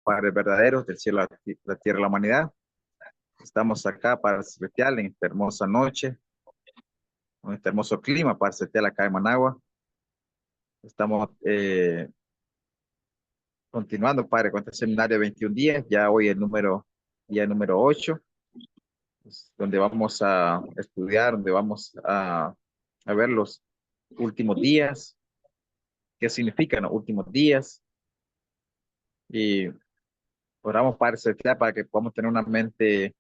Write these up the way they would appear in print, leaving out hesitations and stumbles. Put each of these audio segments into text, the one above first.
Padre verdadero del cielo, la tierra y la humanidad. Estamos acá, Padre Celestial, en esta hermosa noche, en este hermoso clima, Padre Celestial, acá en Managua. Estamos continuando, Padre, con este seminario de 21 días, ya hoy día número 8, pues, donde vamos a estudiar, donde vamos a ver los últimos días, qué significan los últimos días, y oramos, Padre Celestial, para que podamos tener una mente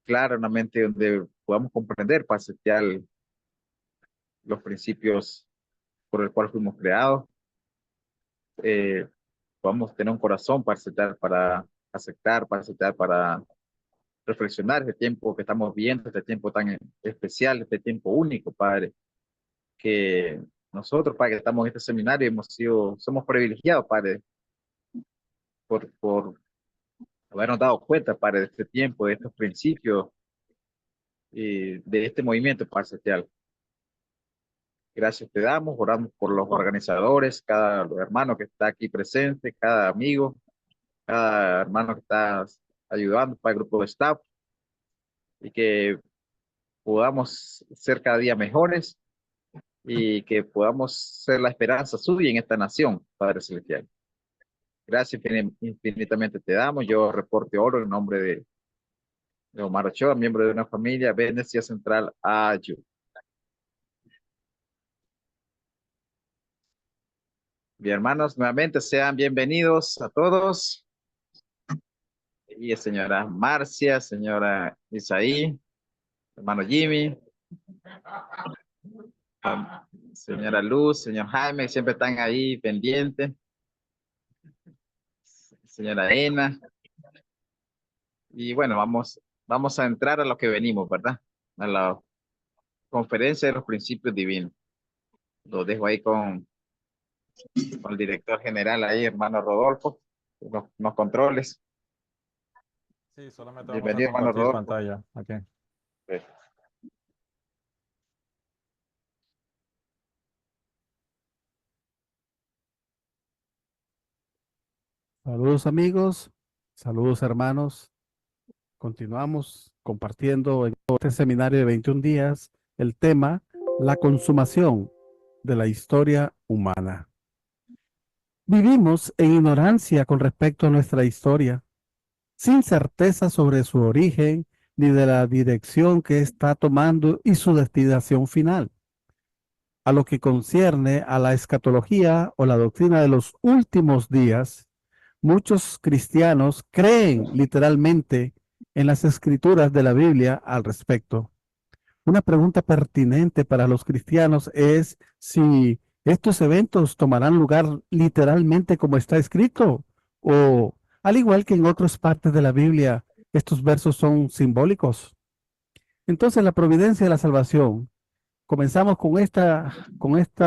clara, una mente donde podamos comprender, Padre Celestial, los principios por el cual fuimos creados. eh, Podamos tener un corazón para aceptar, para reflexionar este tiempo que estamos viendo, este tiempo tan especial, este tiempo único, Padre, que nosotros, Padre, que estamos en este seminario, somos privilegiados, Padre, por habernos dado cuenta, Padre, de este tiempo, de estos principios y de este movimiento, Padre Celestial. Gracias te damos, oramos por los organizadores, cada hermano que está aquí presente, cada amigo, cada hermano que está ayudando para el grupo de staff, y que podamos ser cada día mejores y que podamos ser la esperanza suya en esta nación, Padre Celestial. Gracias infinitamente te damos. Yo reporte oro en nombre de Omar Ochoa, miembro de una familia Bendecida Central Ayu. Bien, hermanos, nuevamente sean bienvenidos a todos. Y señora Marcia, señora Isaí, hermano Jimmy, señora Luz, señor Jaime, siempre están ahí pendientes. Señora Ena. Y bueno, vamos a entrar a lo que venimos, ¿verdad? A la conferencia de los principios divinos. Lo dejo ahí con el director general ahí, hermano Rodolfo, los controles. Sí, solamente vamos a Bienvenido, hermano compartir Rodolfo. pantalla. Aquí. Sí. Saludos amigos, saludos hermanos. Continuamos compartiendo en este seminario de 21 días el tema, la consumación de la historia humana. Vivimos en ignorancia con respecto a nuestra historia, sin certeza sobre su origen ni de la dirección que está tomando y su destinación final. A lo que concierne a la escatología o la doctrina de los últimos días, muchos cristianos creen literalmente en las escrituras de la Biblia al respecto. Una pregunta pertinente para los cristianos es si estos eventos tomarán lugar literalmente como está escrito, o al igual que en otras partes de la Biblia, estos versos son simbólicos. Entonces, la providencia de la salvación. Comenzamos con esta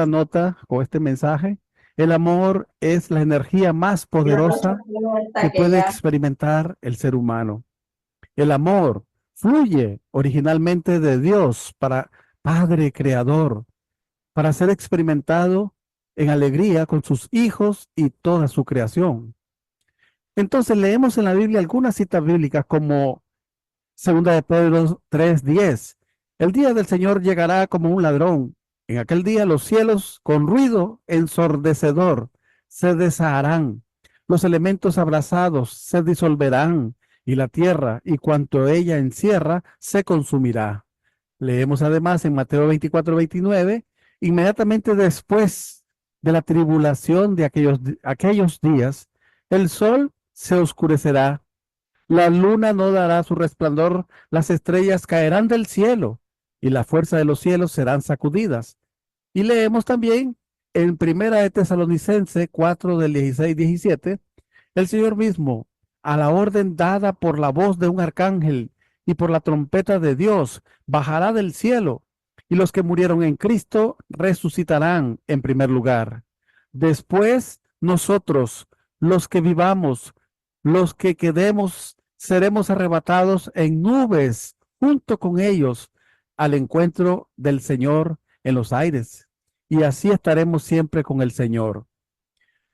nota, con este mensaje. El amor es la energía más poderosa que puede experimentar el ser humano. El amor fluye originalmente de Dios para Padre Creador, para ser experimentado en alegría con sus hijos y toda su creación. Entonces leemos en la Biblia algunas citas bíblicas como 2 de Pedro 3:10. El día del Señor llegará como un ladrón. En aquel día los cielos con ruido ensordecedor se desharán. Los elementos abrasados se disolverán y la tierra y cuanto ella encierra se consumirá. Leemos además en Mateo 24:29, inmediatamente después de la tribulación de aquellos días, el sol se oscurecerá, la luna no dará su resplandor, las estrellas caerán del cielo y la fuerza de los cielos serán sacudidas. Y leemos también en Primera de Tesalonicense 4 del 16-17, el Señor mismo, a la orden dada por la voz de un arcángel y por la trompeta de Dios, bajará del cielo, y los que murieron en Cristo resucitarán en primer lugar. Después nosotros, los que vivamos, los que quedemos, seremos arrebatados en nubes junto con ellos al encuentro del Señor en los aires, y así estaremos siempre con el Señor.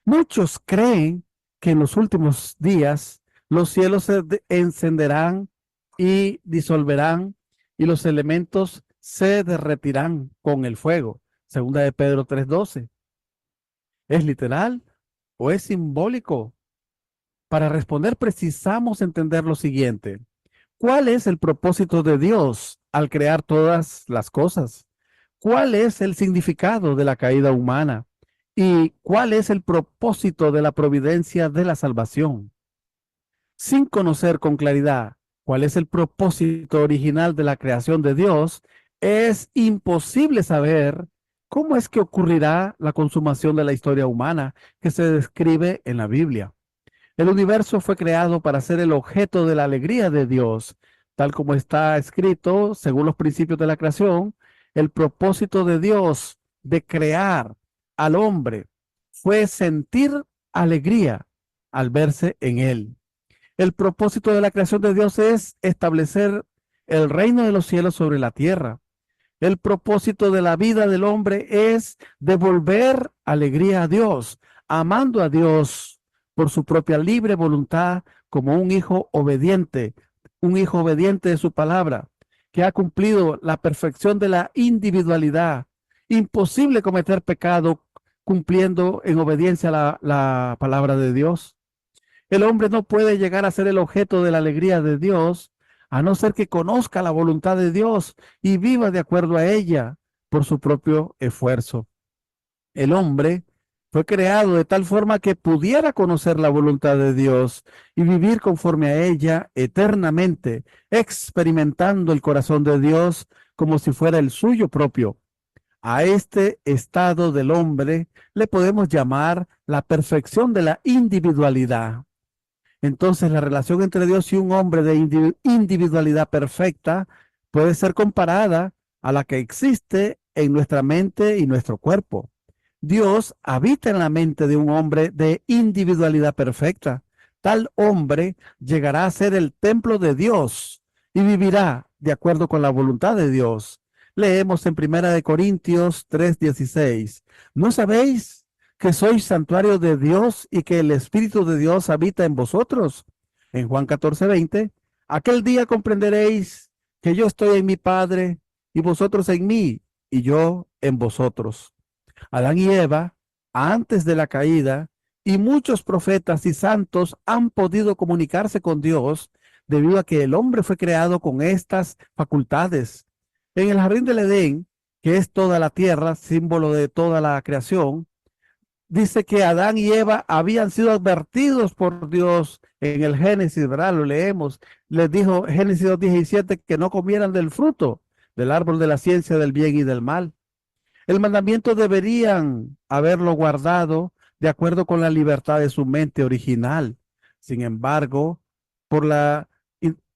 Muchos creen que en los últimos días los cielos se encenderán y disolverán y los elementos se derretirán con el fuego. Segunda de Pedro 3:12. ¿Es literal o es simbólico? Para responder precisamos entender lo siguiente. ¿Cuál es el propósito de Dios al crear todas las cosas? ¿Cuál es el significado de la caída humana? ¿Y cuál es el propósito de la providencia de la salvación? Sin conocer con claridad cuál es el propósito original de la creación de Dios, es imposible saber cómo es que ocurrirá la consumación de la historia humana que se describe en la Biblia. El universo fue creado para ser el objeto de la alegría de Dios, tal como está escrito según los principios de la creación. El propósito de Dios de crear al hombre fue sentir alegría al verse en él. El propósito de la creación de Dios es establecer el reino de los cielos sobre la tierra. El propósito de la vida del hombre es devolver alegría a Dios, amando a Dios por su propia libre voluntad como un hijo obediente de su palabra, que ha cumplido la perfección de la individualidad. Imposible cometer pecado cumpliendo en obediencia a la palabra de Dios. El hombre no puede llegar a ser el objeto de la alegría de Dios a no ser que conozca la voluntad de Dios y viva de acuerdo a ella por su propio esfuerzo. El hombre fue creado de tal forma que pudiera conocer la voluntad de Dios y vivir conforme a ella eternamente, experimentando el corazón de Dios como si fuera el suyo propio. A este estado del hombre le podemos llamar la perfección de la individualidad. Entonces, la relación entre Dios y un hombre de individualidad perfecta puede ser comparada a la que existe en nuestra mente y nuestro cuerpo. Dios habita en la mente de un hombre de individualidad perfecta. Tal hombre llegará a ser el templo de Dios y vivirá de acuerdo con la voluntad de Dios. Leemos en 1 Corintios 3:16. ¿No sabéis que sois santuario de Dios y que el Espíritu de Dios habita en vosotros? En Juan 14:20, aquel día comprenderéis que yo estoy en mi Padre y vosotros en mí y yo en vosotros. Adán y Eva, antes de la caída, y muchos profetas y santos han podido comunicarse con Dios debido a que el hombre fue creado con estas facultades. En el jardín del Edén, que es toda la tierra, símbolo de toda la creación, dice que Adán y Eva habían sido advertidos por Dios en el Génesis, ¿verdad? Lo leemos. Les dijo Génesis 2:17 que no comieran del fruto del árbol de la ciencia del bien y del mal. El mandamiento deberían haberlo guardado de acuerdo con la libertad de su mente original. Sin embargo,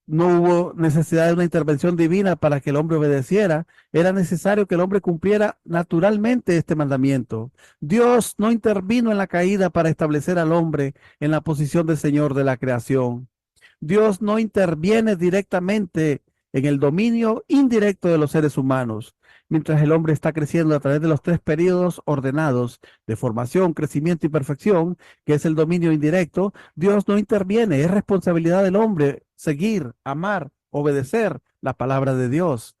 no hubo necesidad de una intervención divina para que el hombre obedeciera. Era necesario que el hombre cumpliera naturalmente este mandamiento. Dios no intervino en la caída para establecer al hombre en la posición de Señor de la creación. Dios no interviene directamente en el dominio indirecto de los seres humanos. Mientras el hombre está creciendo a través de los 3 periodos ordenados de formación, crecimiento y perfección, que es el dominio indirecto, Dios no interviene. Es responsabilidad del hombre seguir, amar, obedecer la palabra de Dios.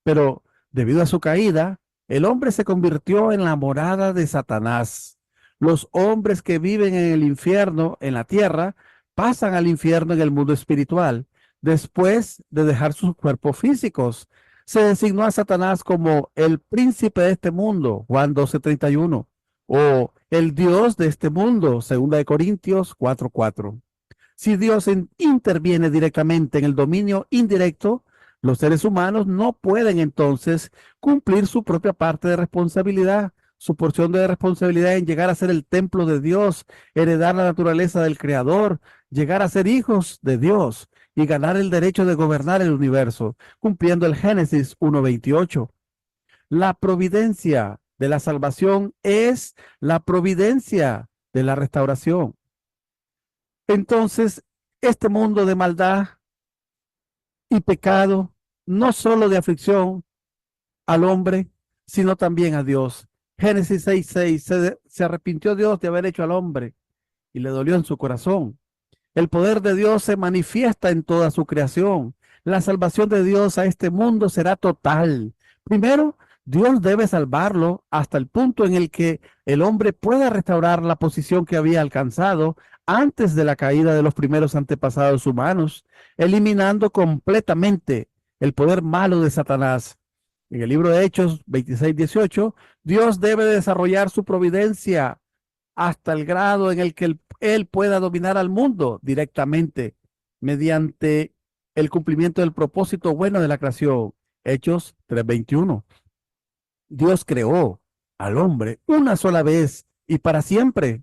Pero debido a su caída, el hombre se convirtió en la morada de Satanás. Los hombres que viven en el infierno, en la tierra, pasan al infierno en el mundo espiritual, después de dejar sus cuerpos físicos. Se designó a Satanás como el príncipe de este mundo, Juan 12:31, o el Dios de este mundo, 2 Corintios 4:4. Si Dios interviene directamente en el dominio indirecto, los seres humanos no pueden entonces cumplir su propia parte de responsabilidad, su porción de responsabilidad en llegar a ser el templo de Dios, heredar la naturaleza del Creador, llegar a ser hijos de Dios y ganar el derecho de gobernar el universo, cumpliendo el Génesis 1:28. La providencia de la salvación es la providencia de la restauración. Entonces, este mundo de maldad y pecado, no solo de aflicción al hombre, sino también a Dios. Génesis 6:6, se arrepintió Dios de haber hecho al hombre y le dolió en su corazón. El poder de Dios se manifiesta en toda su creación. La salvación de Dios a este mundo será total. Primero, Dios debe salvarlo hasta el punto en el que el hombre pueda restaurar la posición que había alcanzado antes de la caída de los primeros antepasados humanos, eliminando completamente el poder malo de Satanás. En el libro de Hechos 26:18, Dios debe desarrollar su providencia hasta el grado en el que él pueda dominar al mundo directamente mediante el cumplimiento del propósito bueno de la creación. Hechos 3:21. Dios creó al hombre una sola vez y para siempre.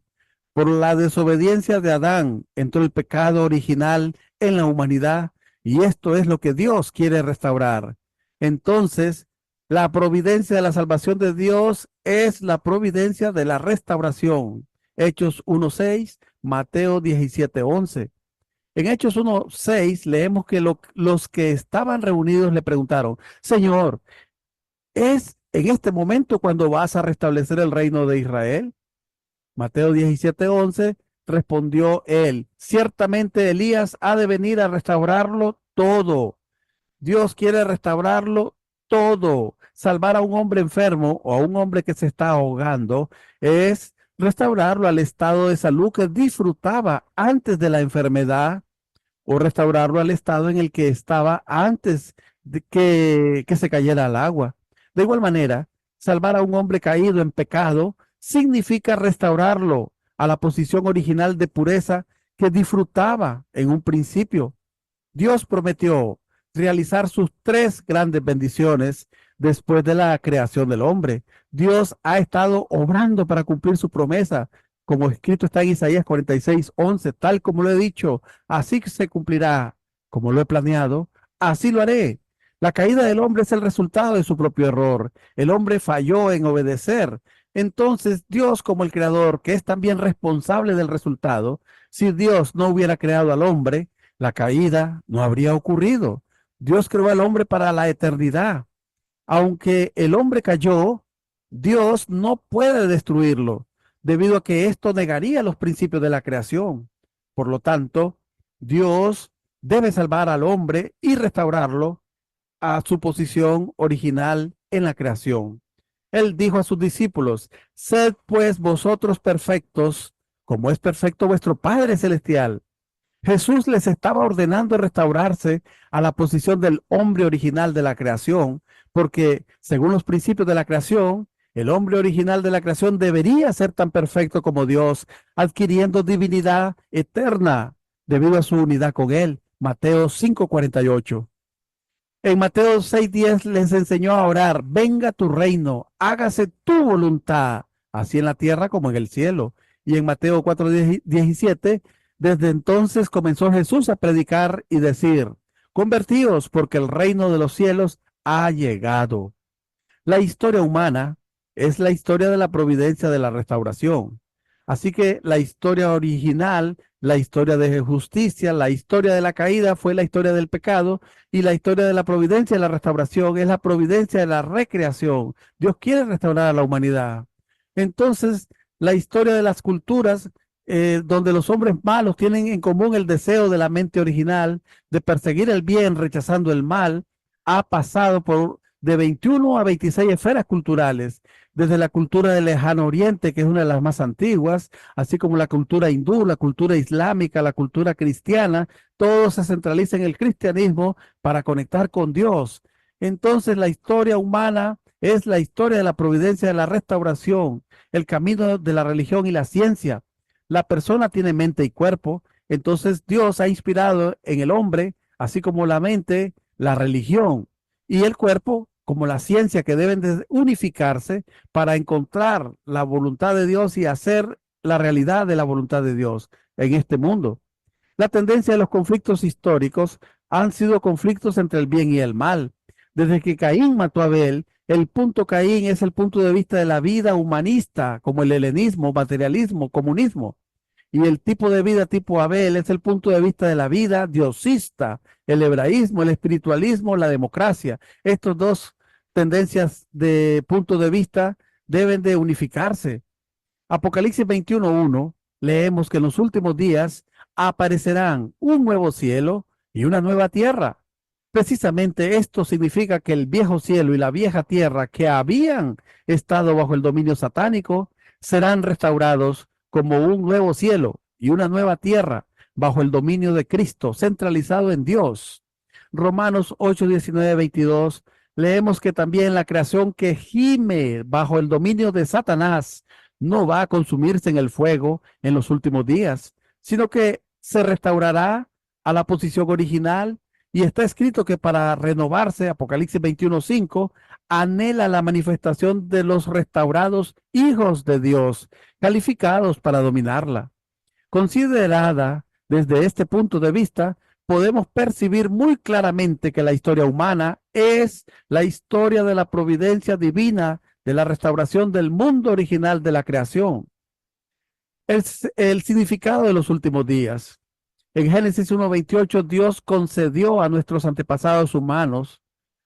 Por la desobediencia de Adán entró el pecado original en la humanidad y esto es lo que Dios quiere restaurar. Entonces, la providencia de la salvación de Dios es la providencia de la restauración. Hechos 1:6, Mateo 17:11. En Hechos 1:6 leemos que los que estaban reunidos le preguntaron, Señor, ¿es en este momento cuando vas a restablecer el reino de Israel? Mateo 17:11 respondió él, ciertamente Elías ha de venir a restaurarlo todo. Dios quiere restaurarlo todo. Salvar a un hombre enfermo o a un hombre que se está ahogando es restaurarlo al estado de salud que disfrutaba antes de la enfermedad o restaurarlo al estado en el que estaba antes de que se cayera al agua. De igual manera, salvar a un hombre caído en pecado significa restaurarlo a la posición original de pureza que disfrutaba en un principio. Dios prometió realizar sus tres grandes bendiciones después de la creación del hombre. Dios ha estado obrando para cumplir su promesa, como escrito está en Isaías 46:11, tal como lo he dicho, así que se cumplirá, como lo he planeado, así lo haré. La caída del hombre es el resultado de su propio error. El hombre falló en obedecer. Entonces, Dios, como el creador, que es también responsable del resultado, si Dios no hubiera creado al hombre, la caída no habría ocurrido. Dios creó al hombre para la eternidad. Aunque el hombre cayó, Dios no puede destruirlo, debido a que esto negaría los principios de la creación. Por lo tanto, Dios debe salvar al hombre y restaurarlo a su posición original en la creación. Él dijo a sus discípulos, sed pues vosotros perfectos, como es perfecto vuestro Padre Celestial. Jesús les estaba ordenando restaurarse a la posición del hombre original de la creación, porque según los principios de la creación, el hombre original de la creación debería ser tan perfecto como Dios, adquiriendo divinidad eterna debido a su unidad con Él. Mateo 5:48. En Mateo 6:10 les enseñó a orar, venga tu reino, hágase tu voluntad, así en la tierra como en el cielo. Y en Mateo 4:17, desde entonces comenzó Jesús a predicar y decir, convertíos porque el reino de los cielos ha llegado. La historia humana es la historia de la providencia de la restauración. Así que la historia original, la historia de justicia, la historia de la caída fue la historia del pecado y la historia de la providencia de la restauración es la providencia de la recreación. Dios quiere restaurar a la humanidad. Entonces, la historia de las culturas donde los hombres malos tienen en común el deseo de la mente original de perseguir el bien rechazando el mal, ha pasado por de 21 a 26 esferas culturales, desde la cultura del lejano oriente, que es una de las más antiguas, así como la cultura hindú, la cultura islámica, la cultura cristiana, todo se centraliza en el cristianismo para conectar con Dios. Entonces la historia humana es la historia de la providencia de la restauración, el camino de la religión y la ciencia. La persona tiene mente y cuerpo, entonces Dios ha inspirado en el hombre, así como la mente, la religión y el cuerpo como la ciencia que deben de unificarse para encontrar la voluntad de Dios y hacer la realidad de la voluntad de Dios en este mundo. La tendencia de los conflictos históricos han sido conflictos entre el bien y el mal. Desde que Caín mató a Abel, el punto Caín es el punto de vista de la vida humanista, como el helenismo, materialismo, comunismo. Y el tipo de vida tipo Abel es el punto de vista de la vida diosista, el hebraísmo, el espiritualismo, la democracia. Estos dos tendencias de punto de vista deben de unificarse. Apocalipsis 21:1 leemos que en los últimos días aparecerán un nuevo cielo y una nueva tierra. Precisamente esto significa que el viejo cielo y la vieja tierra que habían estado bajo el dominio satánico serán restaurados como un nuevo cielo y una nueva tierra bajo el dominio de Cristo, centralizado en Dios. Romanos 8, 19, 22, leemos que también la creación que gime bajo el dominio de Satanás no va a consumirse en el fuego en los últimos días, sino que se restaurará a la posición original. Y está escrito que para renovarse, Apocalipsis 21:5, anhela la manifestación de los restaurados hijos de Dios, calificados para dominarla. Considerada desde este punto de vista, podemos percibir muy claramente que la historia humana es la historia de la providencia divina, de la restauración del mundo original de la creación. El significado de los últimos días. En Génesis 1:28, Dios concedió a nuestros antepasados humanos,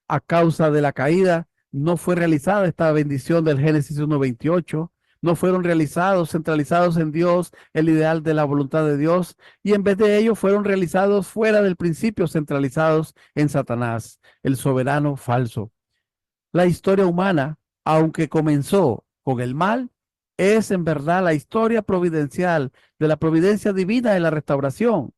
a causa de la caída, no fue realizada esta bendición del Génesis 1:28, no fueron realizados, centralizados en Dios, el ideal de la voluntad de Dios, y en vez de ello fueron realizados fuera del principio, centralizados en Satanás, el soberano falso. La historia humana, aunque comenzó con el mal, es en verdad la historia providencial de la providencia divina de la restauración.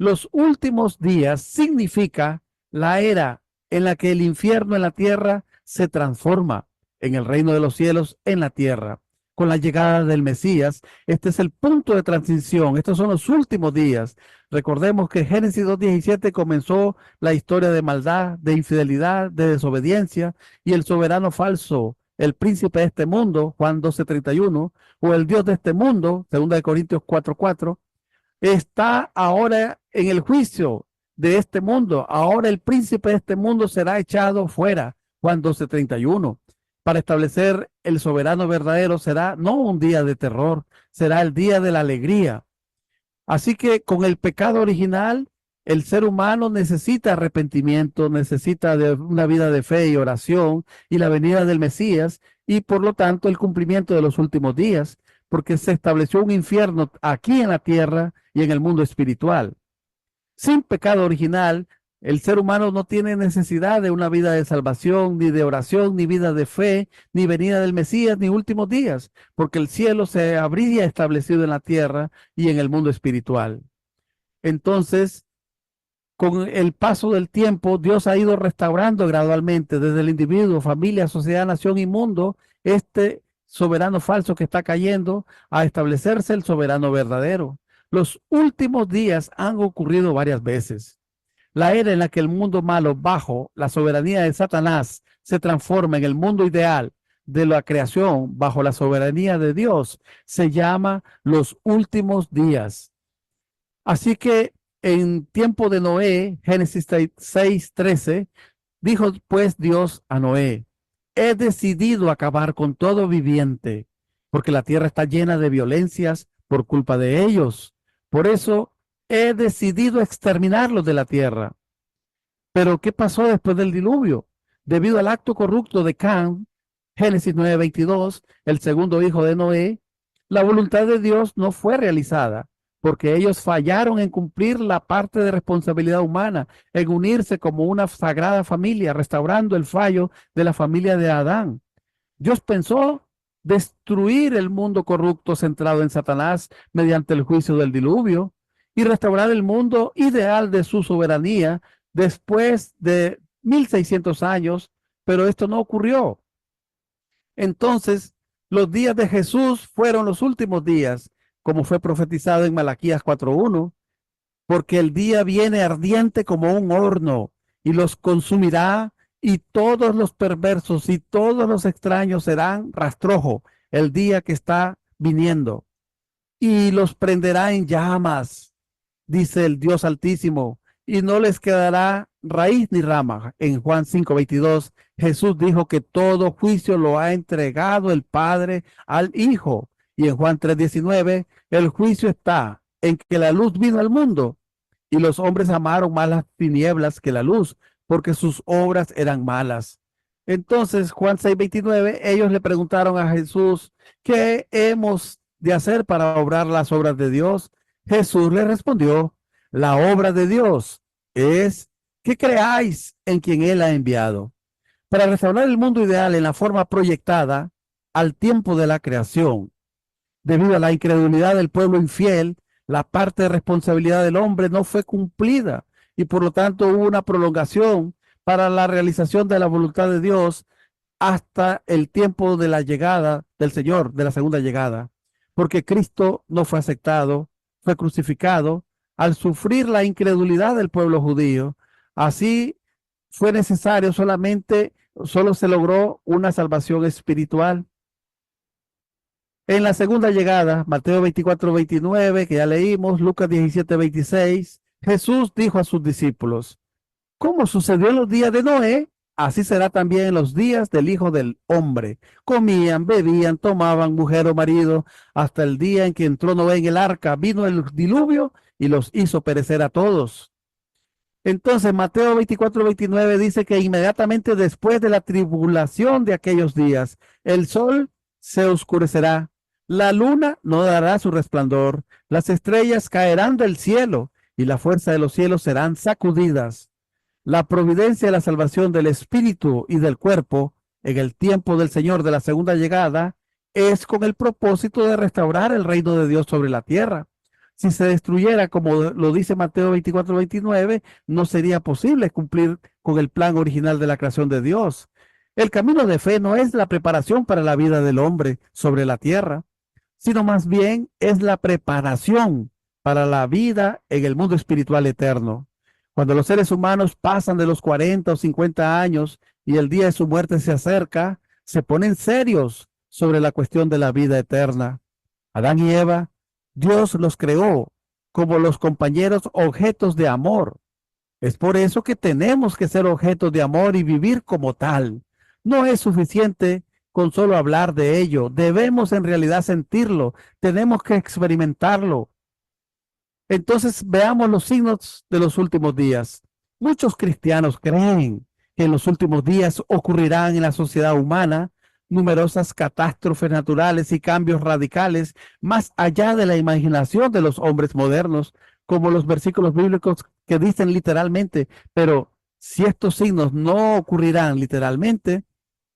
Los últimos días significa la era en la que el infierno en la tierra se transforma en el reino de los cielos en la tierra. Con la llegada del Mesías, este es el punto de transición. Estos son los últimos días. Recordemos que Génesis 2:17 comenzó la historia de maldad, de infidelidad, de desobediencia, y el soberano falso, el príncipe de este mundo, Juan 12:31, o el Dios de este mundo, 2 Corintios 4:4, está ahora en el juicio de este mundo. Ahora el príncipe de este mundo será echado fuera, Juan 12:31. Para establecer el soberano verdadero será no un día de terror, será el día de la alegría. Así que con el pecado original, el ser humano necesita arrepentimiento, necesita de una vida de fe y oración y la venida del Mesías y por lo tanto el cumplimiento de los últimos días, porque se estableció un infierno aquí en la tierra y en el mundo espiritual. Sin pecado original, el ser humano no tiene necesidad de una vida de salvación, ni de oración, ni vida de fe, ni venida del Mesías, ni últimos días, porque el cielo se habría establecido en la tierra y en el mundo espiritual. Entonces, con el paso del tiempo, Dios ha ido restaurando gradualmente desde el individuo, familia, sociedad, nación y mundo, este soberano falso que está cayendo a establecerse el soberano verdadero. Los últimos días han ocurrido varias veces. La era en la que el mundo malo bajo la soberanía de Satanás se transforma en el mundo ideal de la creación bajo la soberanía de Dios se llama los últimos días. Así que en tiempo de Noé, Génesis 6:13, dijo pues Dios a Noé: he decidido acabar con todo viviente, porque la tierra está llena de violencias por culpa de ellos. Por eso he decidido exterminarlos de la tierra. Pero ¿qué pasó después del diluvio? Debido al acto corrupto de Can, Génesis 9:22, el segundo hijo de Noé, la voluntad de Dios no fue realizada, porque ellos fallaron en cumplir la parte de responsabilidad humana, en unirse como una sagrada familia, restaurando el fallo de la familia de Adán. Dios pensó destruir el mundo corrupto centrado en Satanás mediante el juicio del diluvio y restaurar el mundo ideal de su soberanía después de 1600 años, pero esto no ocurrió. Entonces, los días de Jesús fueron los últimos días, como fue profetizado en Malaquías 4:1, porque el día viene ardiente como un horno y los consumirá, y todos los perversos y todos los extraños serán rastrojo el día que está viniendo, y los prenderá en llamas, dice el Dios Altísimo, y no les quedará raíz ni rama. En Juan 5:22, Jesús dijo que todo juicio lo ha entregado el Padre al Hijo. Y en Juan 3:19, el juicio está en que la luz vino al mundo y los hombres amaron más las tinieblas que la luz, porque sus obras eran malas. Entonces, Juan 6:29, ellos le preguntaron a Jesús: ¿qué hemos de hacer para obrar las obras de Dios? Jesús le respondió, la obra de Dios es que creáis en quien Él ha enviado. Para restaurar el mundo ideal en la forma proyectada al tiempo de la creación, debido a la incredulidad del pueblo infiel, la parte de responsabilidad del hombre no fue cumplida y por lo tanto hubo una prolongación para la realización de la voluntad de Dios hasta el tiempo de la llegada del Señor, de la segunda llegada, porque Cristo no fue aceptado, fue crucificado al sufrir la incredulidad del pueblo judío. Así fue necesario solo se logró una salvación espiritual. En la segunda llegada, Mateo 24:29, que ya leímos, Lucas 17:26, Jesús dijo a sus discípulos, como sucedió en los días de Noé, así será también en los días del Hijo del Hombre. Comían, bebían, tomaban mujer o marido, hasta el día en que entró Noé en el arca, vino el diluvio y los hizo perecer a todos. Entonces, Mateo 24:29 dice que inmediatamente después de la tribulación de aquellos días, el sol se oscurecerá, la luna no dará su resplandor, las estrellas caerán del cielo y la fuerza de los cielos serán sacudidas. La providencia y la salvación del espíritu y del cuerpo en el tiempo del Señor de la segunda llegada es con el propósito de restaurar el reino de Dios sobre la tierra. Si se destruyera, como lo dice Mateo 24:29, no sería posible cumplir con el plan original de la creación de Dios. El camino de fe no es la preparación para la vida del hombre sobre la tierra, sino más bien es la preparación para la vida en el mundo espiritual eterno. Cuando los seres humanos pasan de los 40 o 50 años y el día de su muerte se acerca, se ponen serios sobre la cuestión de la vida eterna. Adán y Eva, Dios los creó como los compañeros objetos de amor. Es por eso que tenemos que ser objetos de amor y vivir como tal. No es suficiente con solo hablar de ello. Debemos en realidad sentirlo. Tenemos que experimentarlo. Entonces veamos los signos de los últimos días. Muchos cristianos creen que en los últimos días ocurrirán en la sociedad humana numerosas catástrofes naturales y cambios radicales más allá de la imaginación de los hombres modernos, como los versículos bíblicos que dicen literalmente. Pero si estos signos no ocurrirán literalmente,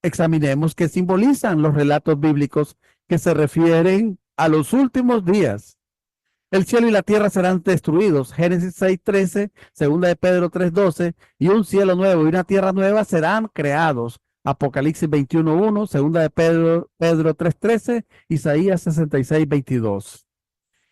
examinemos qué simbolizan los relatos bíblicos que se refieren a los últimos días. El cielo y la tierra serán destruidos. Génesis 6:13, segunda de Pedro 3:12, y un cielo nuevo y una tierra nueva serán creados. Apocalipsis 21:1, segunda de Pedro 3:13, Isaías 66:22.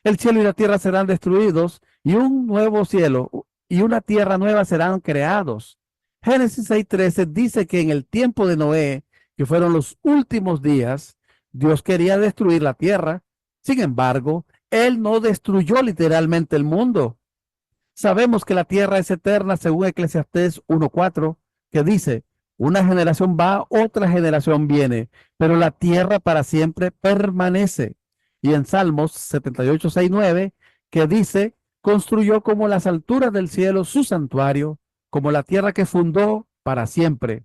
El cielo y la tierra serán destruidos y un nuevo cielo y una tierra nueva serán creados. Génesis 6:13 dice que en el tiempo de Noé, que fueron los últimos días, Dios quería destruir la tierra. Sin embargo, Él no destruyó literalmente el mundo. Sabemos que la tierra es eterna según Eclesiastés 1:4, que dice, una generación va, otra generación viene, pero la tierra para siempre permanece. Y en Salmos 78:6-9, que dice, construyó como las alturas del cielo su santuario, como la tierra que fundó para siempre.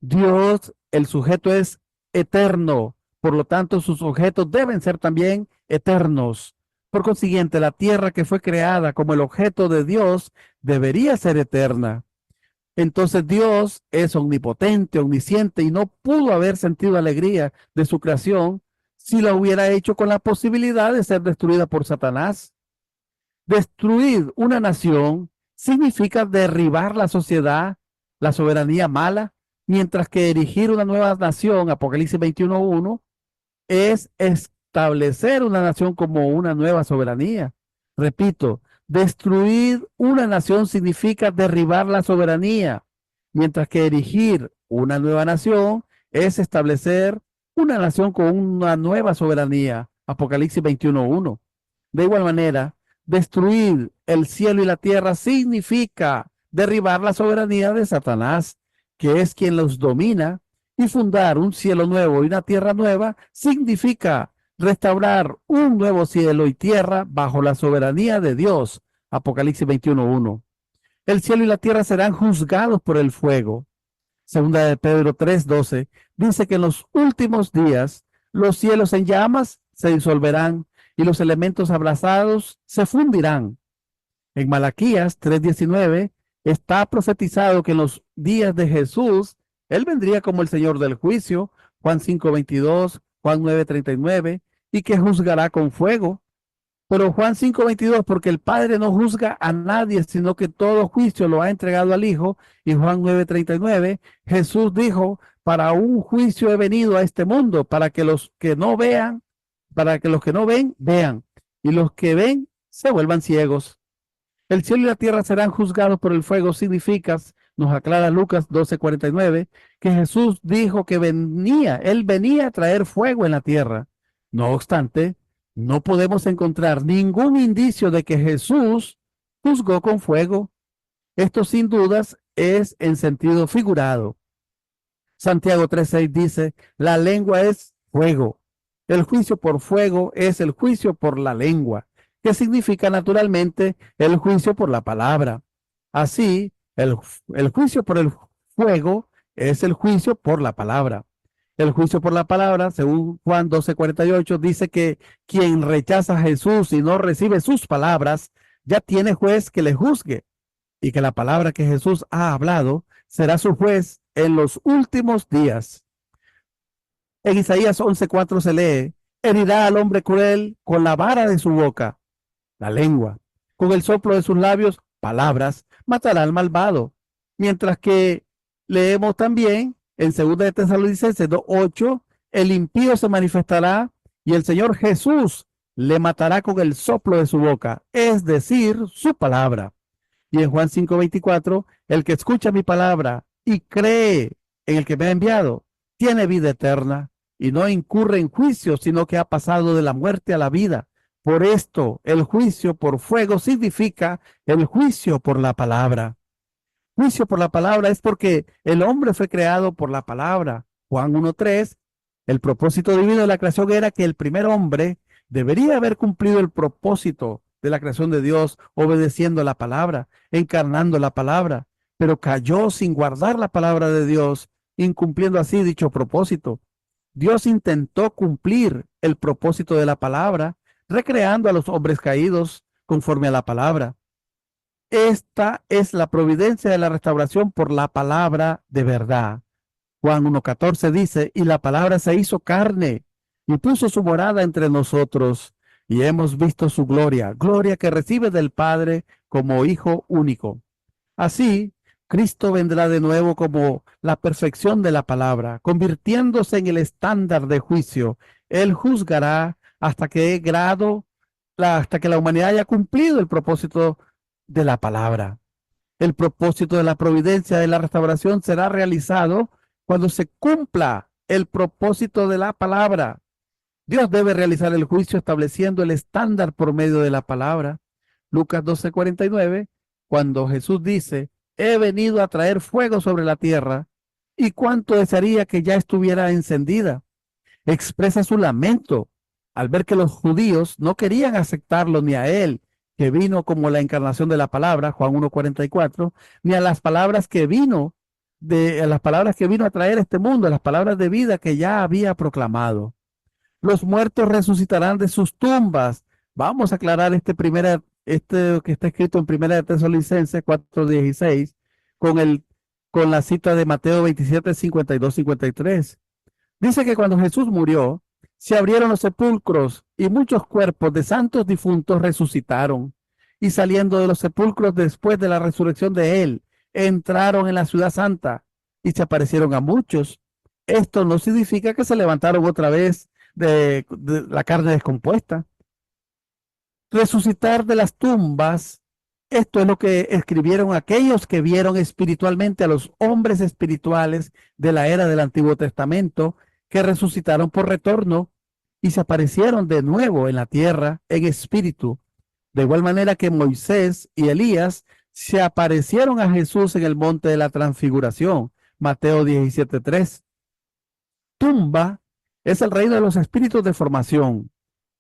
Dios, el sujeto es eterno, por lo tanto sus objetos deben ser también eternos. Por consiguiente, la tierra que fue creada como el objeto de Dios debería ser eterna. Entonces Dios es omnipotente, omnisciente y no pudo haber sentido alegría de su creación si la hubiera hecho con la posibilidad de ser destruida por Satanás. Destruir una nación significa derribar la sociedad, la soberanía mala, mientras que erigir una nueva nación, Apocalipsis 21:1, es establecer una nación como una nueva soberanía. Repito, destruir una nación significa derribar la soberanía, mientras que erigir una nueva nación es establecer una nación con una nueva soberanía. Apocalipsis 21:1. De igual manera, destruir el cielo y la tierra significa derribar la soberanía de Satanás, que es quien los domina, y fundar un cielo nuevo y una tierra nueva significa restaurar un nuevo cielo y tierra bajo la soberanía de Dios. Apocalipsis 21:1. El cielo y la tierra serán juzgados por el fuego. Segunda de Pedro 3:12 dice que en los últimos días los cielos en llamas se disolverán y los elementos abrasados se fundirán. En Malaquías 3:19 está profetizado que en los días de Jesús, Él vendría como el Señor del juicio, Juan 5:22, Juan 9:39, y que juzgará con fuego. Pero Juan 5:22, porque el Padre no juzga a nadie, sino que todo juicio lo ha entregado al Hijo. Y Juan 9:39, Jesús dijo, para un juicio he venido a este mundo, para que los que no vean, para que los que no ven, vean, y los que ven se vuelvan ciegos. El cielo y la tierra serán juzgados por el fuego. Significa, nos aclara Lucas 12:49, que Jesús dijo que Él venía a traer fuego en la tierra. No obstante, no podemos encontrar ningún indicio de que Jesús juzgó con fuego. Esto sin dudas es en sentido figurado. Santiago 3:6 dice, la lengua es fuego. El juicio por fuego es el juicio por la lengua, que significa naturalmente el juicio por la palabra. Así, el juicio por el fuego es el juicio por la palabra. El juicio por la palabra, según Juan 12:48, dice que quien rechaza a Jesús y no recibe sus palabras, ya tiene juez que le juzgue, y que la palabra que Jesús ha hablado será su juez en los últimos días. En Isaías 11:4 se lee, herirá al hombre cruel con la vara de su boca, la lengua, con el soplo de sus labios, palabras, matará al malvado. Mientras que leemos también en 2 de Tesalonicenses 2:8, el impío se manifestará y el Señor Jesús le matará con el soplo de su boca, es decir, su palabra. Y en Juan 5:24, el que escucha mi palabra y cree en el que me ha enviado, tiene vida eterna y no incurre en juicio, sino que ha pasado de la muerte a la vida. Por esto, el juicio por fuego significa el juicio por la palabra. Juicio por la palabra es porque el hombre fue creado por la palabra. Juan 1:3, el propósito divino de la creación era que el primer hombre debería haber cumplido el propósito de la creación de Dios, obedeciendo la palabra, encarnando la palabra, pero cayó sin guardar la palabra de Dios, incumpliendo así dicho propósito. Dios intentó cumplir el propósito de la palabra, recreando a los hombres caídos conforme a la palabra. Esta es la providencia de la restauración por la palabra de verdad. Juan 1:14 dice, y la palabra se hizo carne y puso su morada entre nosotros, y hemos visto su gloria, gloria que recibe del Padre como Hijo único. Así, Cristo vendrá de nuevo como la perfección de la palabra, convirtiéndose en el estándar de juicio. Él juzgará hasta que la humanidad haya cumplido el propósito de la palabra. El propósito de la providencia de la restauración será realizado cuando se cumpla el propósito de la palabra. Dios debe realizar el juicio estableciendo el estándar por medio de la palabra. Lucas 12:49, cuando Jesús dice, he venido a traer fuego sobre la tierra, y cuánto desearía que ya estuviera encendida. Expresa su lamento al ver que los judíos no querían aceptarlo ni a él, que vino como la encarnación de la palabra, Juan 1:44, ni a las palabras que vino a traer a este mundo, a las palabras de vida que ya había proclamado. Los muertos resucitarán de sus tumbas. Vamos a aclarar este que está escrito en 1 de Tesalonicenses 4:16 con la cita de Mateo 27:52-53. Dice que cuando Jesús murió, se abrieron los sepulcros y muchos cuerpos de santos difuntos resucitaron. Y saliendo de los sepulcros después de la resurrección de él, entraron en la ciudad santa y se aparecieron a muchos. Esto no significa que se levantaron otra vez de la carne descompuesta. Resucitar de las tumbas, esto es lo que escribieron aquellos que vieron espiritualmente a los hombres espirituales de la era del Antiguo Testamento, que resucitaron por retorno y se aparecieron de nuevo en la tierra en espíritu. De igual manera que Moisés y Elías se aparecieron a Jesús en el monte de la transfiguración, Mateo 17:3. Tumba es el reino de los espíritus de formación,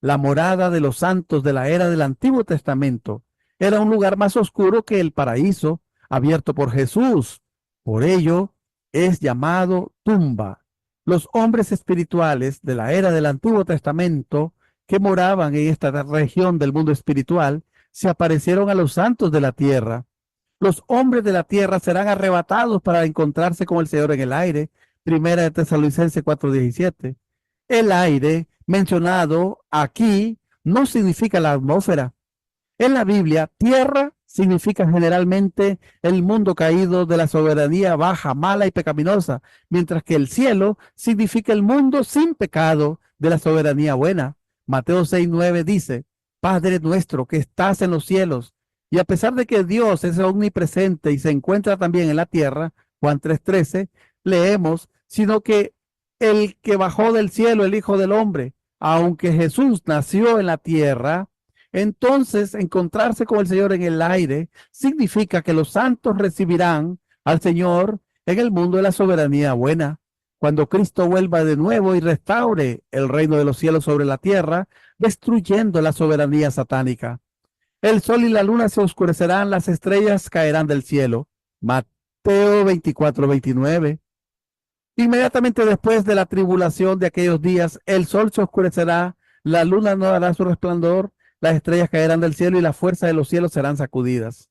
la morada de los santos de la era del Antiguo Testamento. Era un lugar más oscuro que el paraíso abierto por Jesús. Por ello es llamado tumba. Los hombres espirituales de la era del Antiguo Testamento que moraban en esta región del mundo espiritual se aparecieron a los santos de la tierra. Los hombres de la tierra serán arrebatados para encontrarse con el Señor en el aire. Primera de Tesalonicenses 4:17. El aire mencionado aquí no significa la atmósfera. En la Biblia, tierra significa generalmente el mundo caído de la soberanía baja, mala y pecaminosa, mientras que el cielo significa el mundo sin pecado de la soberanía buena. Mateo 6:9 dice, Padre nuestro que estás en los cielos. Y a pesar de que Dios es omnipresente y se encuentra también en la tierra, Juan 3:13, leemos, sino que el que bajó del cielo, el Hijo del Hombre, aunque Jesús nació en la tierra, entonces encontrarse con el Señor en el aire significa que los santos recibirán al Señor en el mundo de la soberanía buena. Cuando Cristo vuelva de nuevo y restaure el reino de los cielos sobre la tierra, destruyendo la soberanía satánica. El sol y la luna se oscurecerán, las estrellas caerán del cielo. Mateo 24:29. Inmediatamente después de la tribulación de aquellos días, el sol se oscurecerá, la luna no dará su resplandor, las estrellas caerán del cielo y la fuerza de los cielos serán sacudidas.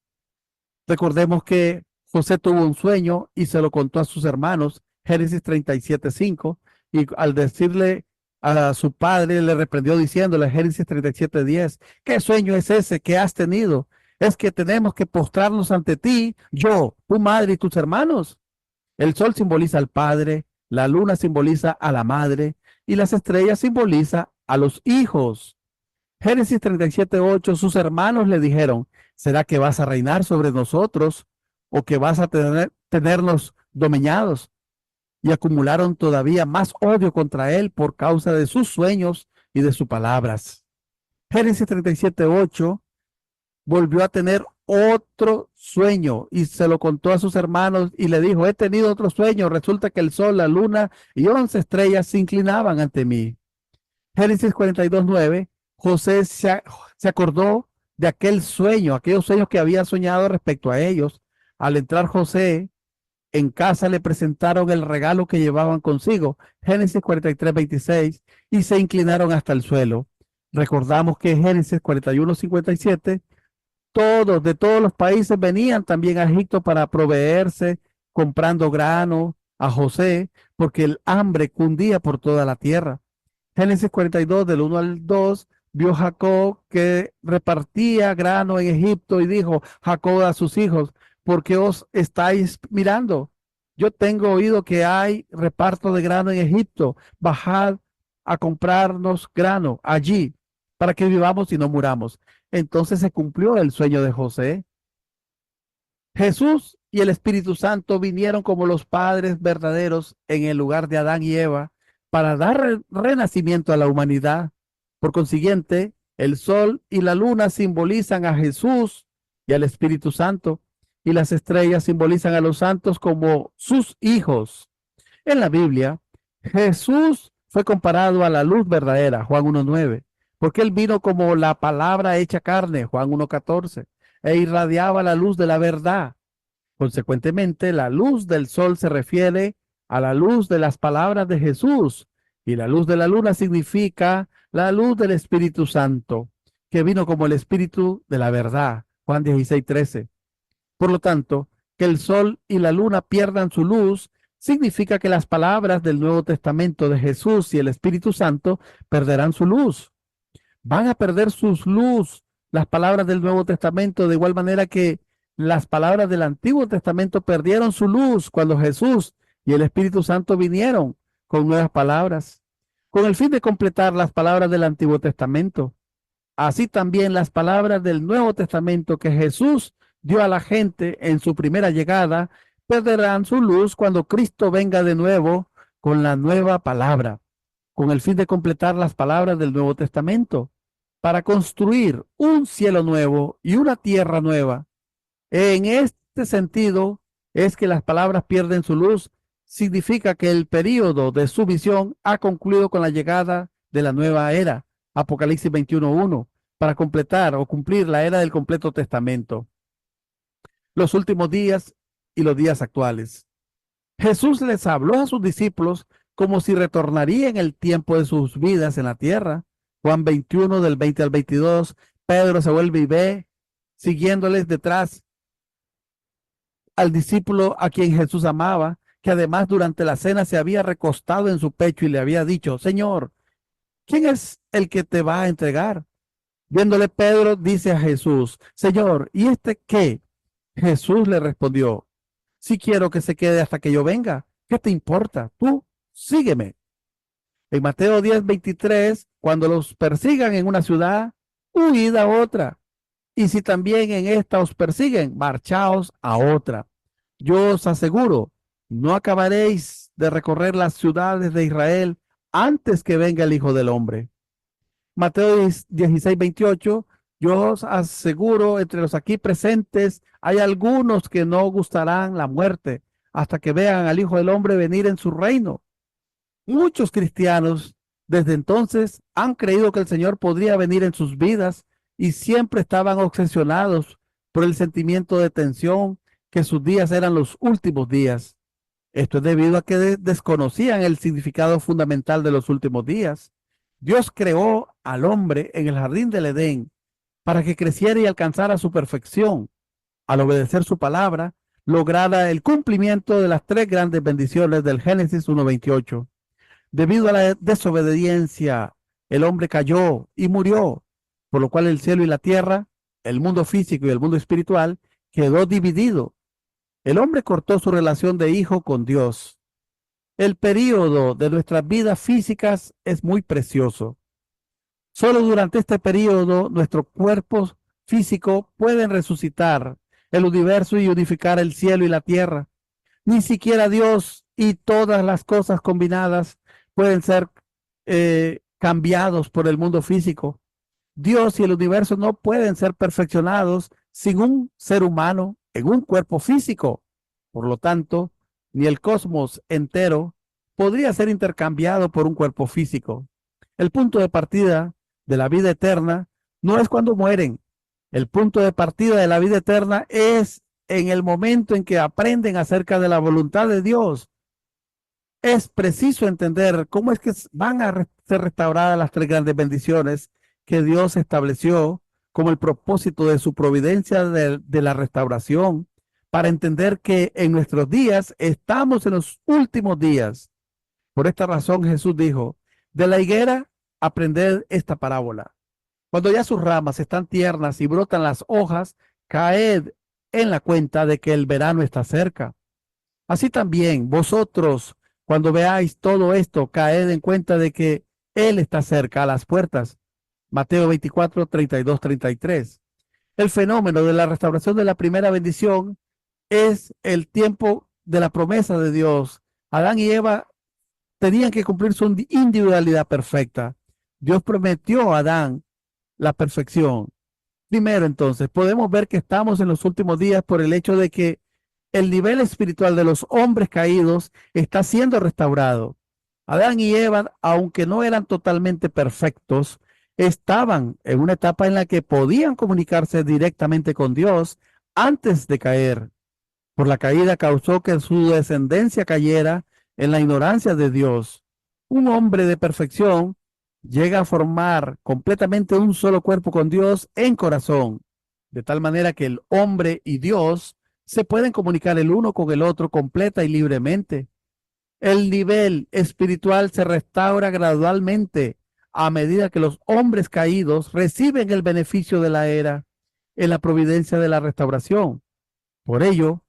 Recordemos que José tuvo un sueño y se lo contó a sus hermanos, Génesis 37:5, y al decirle a su padre, le reprendió diciéndole, Génesis 37:10, ¿qué sueño es ese que has tenido? Es que tenemos que postrarnos ante ti, yo, tu madre y tus hermanos. El sol simboliza al padre, la luna simboliza a la madre y las estrellas simboliza a los hijos. Génesis 37:8, sus hermanos le dijeron, ¿será que vas a reinar sobre nosotros o que vas a tenernos dominados? Y acumularon todavía más odio contra él por causa de sus sueños y de sus palabras. Génesis 37:8 volvió a tener otro sueño y se lo contó a sus hermanos y le dijo, he tenido otro sueño, resulta que el sol, la luna y 11 estrellas se inclinaban ante mí. Génesis 42:9, José se acordó de aquel sueño, aquellos sueños que había soñado respecto a ellos. Al entrar José en casa le presentaron el regalo que llevaban consigo, Génesis 43:26, y se inclinaron hasta el suelo. Recordamos que en Génesis 41:57, todos de todos los países venían también a Egipto para proveerse, comprando grano a José, porque el hambre cundía por toda la tierra. Génesis 42, del 1 al 2, vio Jacob que repartía grano en Egipto y dijo Jacob a sus hijos, ¿por qué os estáis mirando? Yo tengo oído que hay reparto de grano en Egipto. Bajad a comprarnos grano allí para que vivamos y no muramos. Entonces se cumplió el sueño de José. Jesús y el Espíritu Santo vinieron como los padres verdaderos en el lugar de Adán y Eva para dar renacimiento a la humanidad. Por consiguiente, el sol y la luna simbolizan a Jesús y al Espíritu Santo, y las estrellas simbolizan a los santos como sus hijos. En la Biblia, Jesús fue comparado a la luz verdadera, Juan 1:9, porque él vino como la palabra hecha carne, Juan 1:14, e irradiaba la luz de la verdad. Consecuentemente, la luz del sol se refiere a la luz de las palabras de Jesús, y la luz de la luna significa la luz del Espíritu Santo, que vino como el Espíritu de la verdad, Juan 16:13. Por lo tanto, que el sol y la luna pierdan su luz significa que las palabras del Nuevo Testamento de Jesús y el Espíritu Santo perderán su luz. Van a perder su luz las palabras del Nuevo Testamento, de igual manera que las palabras del Antiguo Testamento perdieron su luz cuando Jesús y el Espíritu Santo vinieron con nuevas palabras, con el fin de completar las palabras del Antiguo Testamento. Así también las palabras del Nuevo Testamento que Jesús dio a la gente en su primera llegada perderán su luz cuando Cristo venga de nuevo con la nueva palabra, con el fin de completar las palabras del Nuevo Testamento, para construir un cielo nuevo y una tierra nueva. En este sentido es que las palabras pierden su luz, significa que el período de su visión ha concluido con la llegada de la nueva era, Apocalipsis 21:1, para completar o cumplir la era del completo testamento, los últimos días y los días actuales. Jesús les habló a sus discípulos como si retornaría en el tiempo de sus vidas en la tierra. Juan 21 del 20 al 22, Pedro se vuelve y ve, siguiéndoles detrás al discípulo a quien Jesús amaba, que además durante la cena se había recostado en su pecho y le había dicho, Señor, ¿quién es el que te va a entregar? Viéndole Pedro dice a Jesús, Señor, ¿y este qué? Jesús le respondió, si quiero que se quede hasta que yo venga, ¿qué te importa? Tú sígueme. En Mateo 10:23, cuando los persigan en una ciudad, huid a otra. Y si también en esta os persiguen, marchaos a otra. Yo os aseguro, no acabaréis de recorrer las ciudades de Israel antes que venga el Hijo del Hombre. Mateo 16:28, yo os aseguro, entre los aquí presentes hay algunos que no gustarán la muerte hasta que vean al Hijo del Hombre venir en su reino. Muchos cristianos desde entonces han creído que el Señor podría venir en sus vidas y siempre estaban obsesionados por el sentimiento de tensión que sus días eran los últimos días. Esto es debido a que desconocían el significado fundamental de los últimos días. Dios creó al hombre en el jardín del Edén para que creciera y alcanzara su perfección. Al obedecer su palabra, lograra el cumplimiento de las tres grandes bendiciones del Génesis 1:28. Debido a la desobediencia, el hombre cayó y murió, por lo cual el cielo y la tierra, el mundo físico y el mundo espiritual, quedó dividido. El hombre cortó su relación de hijo con Dios. El período de nuestras vidas físicas es muy precioso. Solo durante este período nuestros cuerpos físicos pueden resucitar el universo y unificar el cielo y la tierra. Ni siquiera Dios y todas las cosas combinadas pueden ser cambiados por el mundo físico. Dios y el universo no pueden ser perfeccionados sin un ser humano en un cuerpo físico. Por lo tanto, ni el cosmos entero podría ser intercambiado por un cuerpo físico. El punto de partida de la vida eterna no es cuando mueren. El punto de partida de la vida eterna es en el momento en que aprenden acerca de la voluntad de Dios. Es preciso entender cómo es que van a ser restauradas las tres grandes bendiciones que Dios estableció como el propósito de su providencia de la restauración, para entender que en nuestros días estamos en los últimos días. Por esta razón Jesús dijo, de la higuera aprended esta parábola. Cuando ya sus ramas están tiernas y brotan las hojas, caed en la cuenta de que el verano está cerca. Así también vosotros, cuando veáis todo esto, caed en cuenta de que Él está cerca a las puertas. Mateo 24:32-33. El fenómeno de la restauración de la primera bendición es el tiempo de la promesa de Dios. Adán y Eva tenían que cumplir su individualidad perfecta. Dios prometió a Adán la perfección. Primero, entonces, podemos ver que estamos en los últimos días por el hecho de que el nivel espiritual de los hombres caídos está siendo restaurado. Adán y Eva, aunque no eran totalmente perfectos, estaban en una etapa en la que podían comunicarse directamente con Dios antes de caer. Por la caída causó que su descendencia cayera en la ignorancia de Dios. Un hombre de perfección llega a formar completamente un solo cuerpo con Dios en corazón, de tal manera que el hombre y Dios se pueden comunicar el uno con el otro completa y libremente. El nivel espiritual se restaura gradualmente a medida que los hombres caídos reciben el beneficio de la era en la providencia de la restauración. Por ello,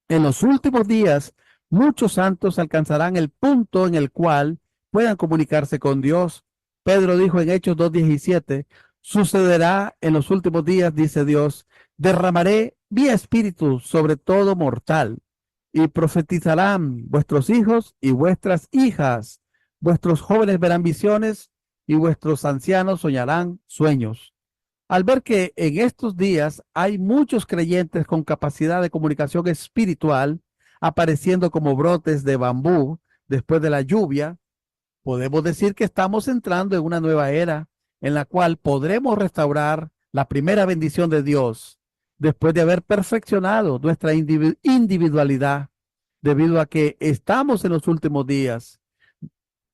en los últimos días, muchos santos alcanzarán el punto en el cual puedan comunicarse con Dios. Pedro dijo en Hechos 2:17, sucederá en los últimos días, dice Dios, derramaré mi espíritu sobre todo mortal, y profetizarán vuestros hijos y vuestras hijas, vuestros jóvenes verán visiones y vuestros ancianos soñarán sueños. Al ver que en estos días hay muchos creyentes con capacidad de comunicación espiritual apareciendo como brotes de bambú después de la lluvia, podemos decir que estamos entrando en una nueva era en la cual podremos restaurar la primera bendición de Dios después de haber perfeccionado nuestra individualidad, debido a que estamos en los últimos días.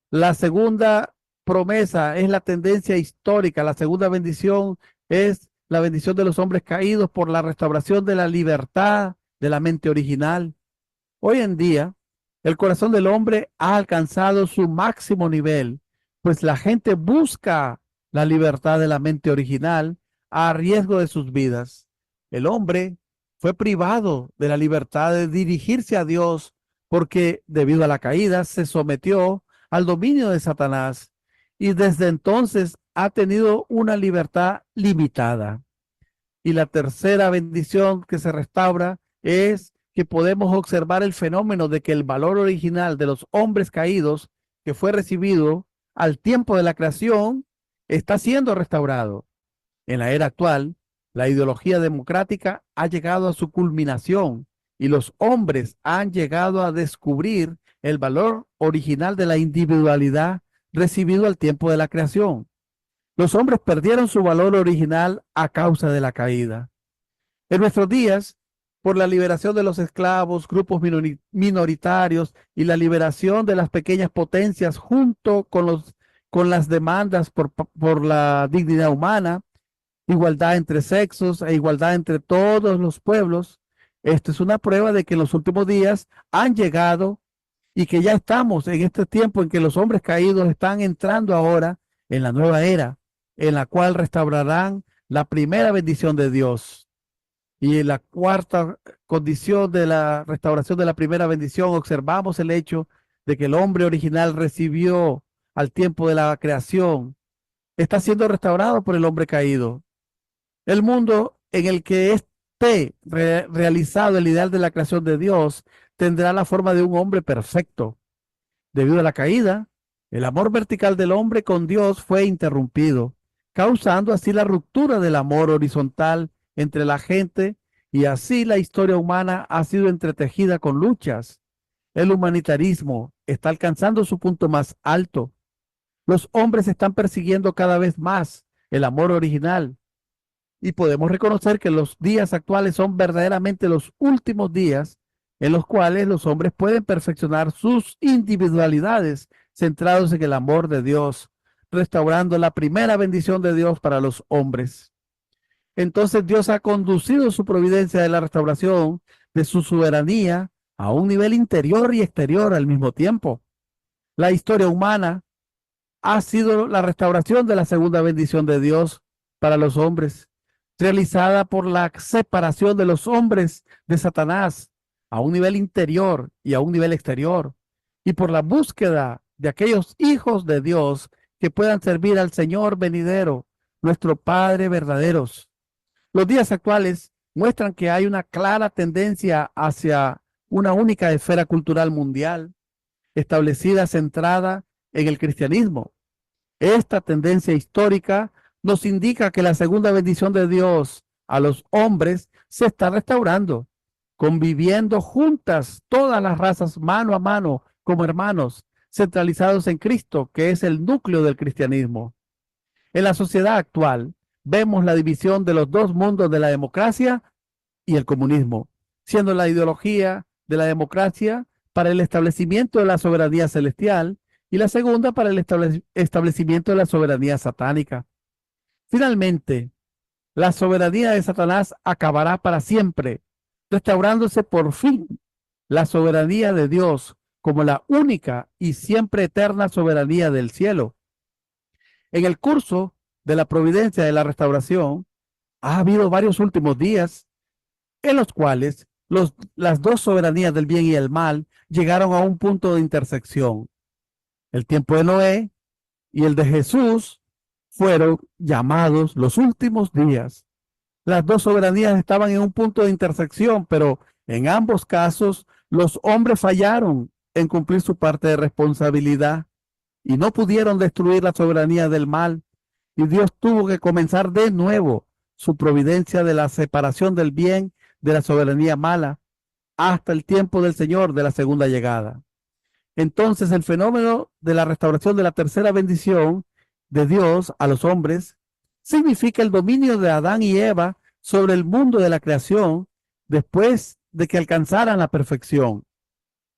La segunda promesa es la tendencia histórica. La segunda bendición es la bendición de los hombres caídos por la restauración de la libertad de la mente original. Hoy en día, el corazón del hombre ha alcanzado su máximo nivel, pues la gente busca la libertad de la mente original a riesgo de sus vidas. El hombre fue privado de la libertad de dirigirse a Dios porque debido a la caída se sometió al dominio de Satanás y desde entonces ha tenido una libertad limitada. Y la tercera bendición que se restaura es que podemos observar el fenómeno de que el valor original de los hombres caídos que fue recibido al tiempo de la creación está siendo restaurado. En la era actual, la ideología democrática ha llegado a su culminación y los hombres han llegado a descubrir el valor original de la individualidad recibido al tiempo de la creación. Los hombres perdieron su valor original a causa de la caída. En nuestros días, por la liberación de los esclavos, grupos minoritarios y la liberación de las pequeñas potencias junto con las demandas por la dignidad humana, igualdad entre sexos e igualdad entre todos los pueblos, esto es una prueba de que en los últimos días han llegado y que ya estamos en este tiempo en que los hombres caídos están entrando ahora en la nueva era, en la cual restaurarán la primera bendición de Dios. Y en la cuarta condición de la restauración de la primera bendición, observamos el hecho de que el hombre original recibió al tiempo de la creación, está siendo restaurado por el hombre caído. El mundo en el que esté realizado el ideal de la creación de Dios tendrá la forma de un hombre perfecto. Debido a la caída, el amor vertical del hombre con Dios fue interrumpido, causando así la ruptura del amor horizontal entre la gente y así la historia humana ha sido entretejida con luchas. El humanitarismo está alcanzando su punto más alto. Los hombres están persiguiendo cada vez más el amor original y podemos reconocer que los días actuales son verdaderamente los últimos días en los cuales los hombres pueden perfeccionar sus individualidades centrados en el amor de Dios, restaurando la primera bendición de Dios para los hombres. Entonces Dios ha conducido su providencia de la restauración de su soberanía a un nivel interior y exterior al mismo tiempo. La historia humana ha sido la restauración de la segunda bendición de Dios para los hombres, realizada por la separación de los hombres de Satanás a un nivel interior y a un nivel exterior, y por la búsqueda de aquellos hijos de Dios que puedan servir al Señor venidero, nuestro Padre verdaderos. Los días actuales muestran que hay una clara tendencia hacia una única esfera cultural mundial, establecida, centrada en el cristianismo. Esta tendencia histórica nos indica que la segunda bendición de Dios a los hombres se está restaurando, conviviendo juntas todas las razas mano a mano como hermanos, centralizados en Cristo, que es el núcleo del cristianismo. En la sociedad actual vemos la división de los dos mundos de la democracia y el comunismo, siendo la ideología de la democracia para el establecimiento de la soberanía celestial y la segunda para el establecimiento de la soberanía satánica. Finalmente, la soberanía de Satanás acabará para siempre, restaurándose por fin la soberanía de Dios como la única y siempre eterna soberanía del cielo. En el curso de la providencia de la restauración, ha habido varios últimos días en los cuales las dos soberanías del bien y el mal llegaron a un punto de intersección. El tiempo de Noé y el de Jesús fueron llamados los últimos días. Las dos soberanías estaban en un punto de intersección, pero en ambos casos los hombres fallaron en cumplir su parte de responsabilidad y no pudieron destruir la soberanía del mal. Y Dios tuvo que comenzar de nuevo su providencia de la separación del bien de la soberanía mala hasta el tiempo del Señor de la segunda llegada. Entonces el fenómeno de la restauración de la tercera bendición de Dios a los hombres significa el dominio de Adán y Eva sobre el mundo de la creación después de que alcanzaran la perfección.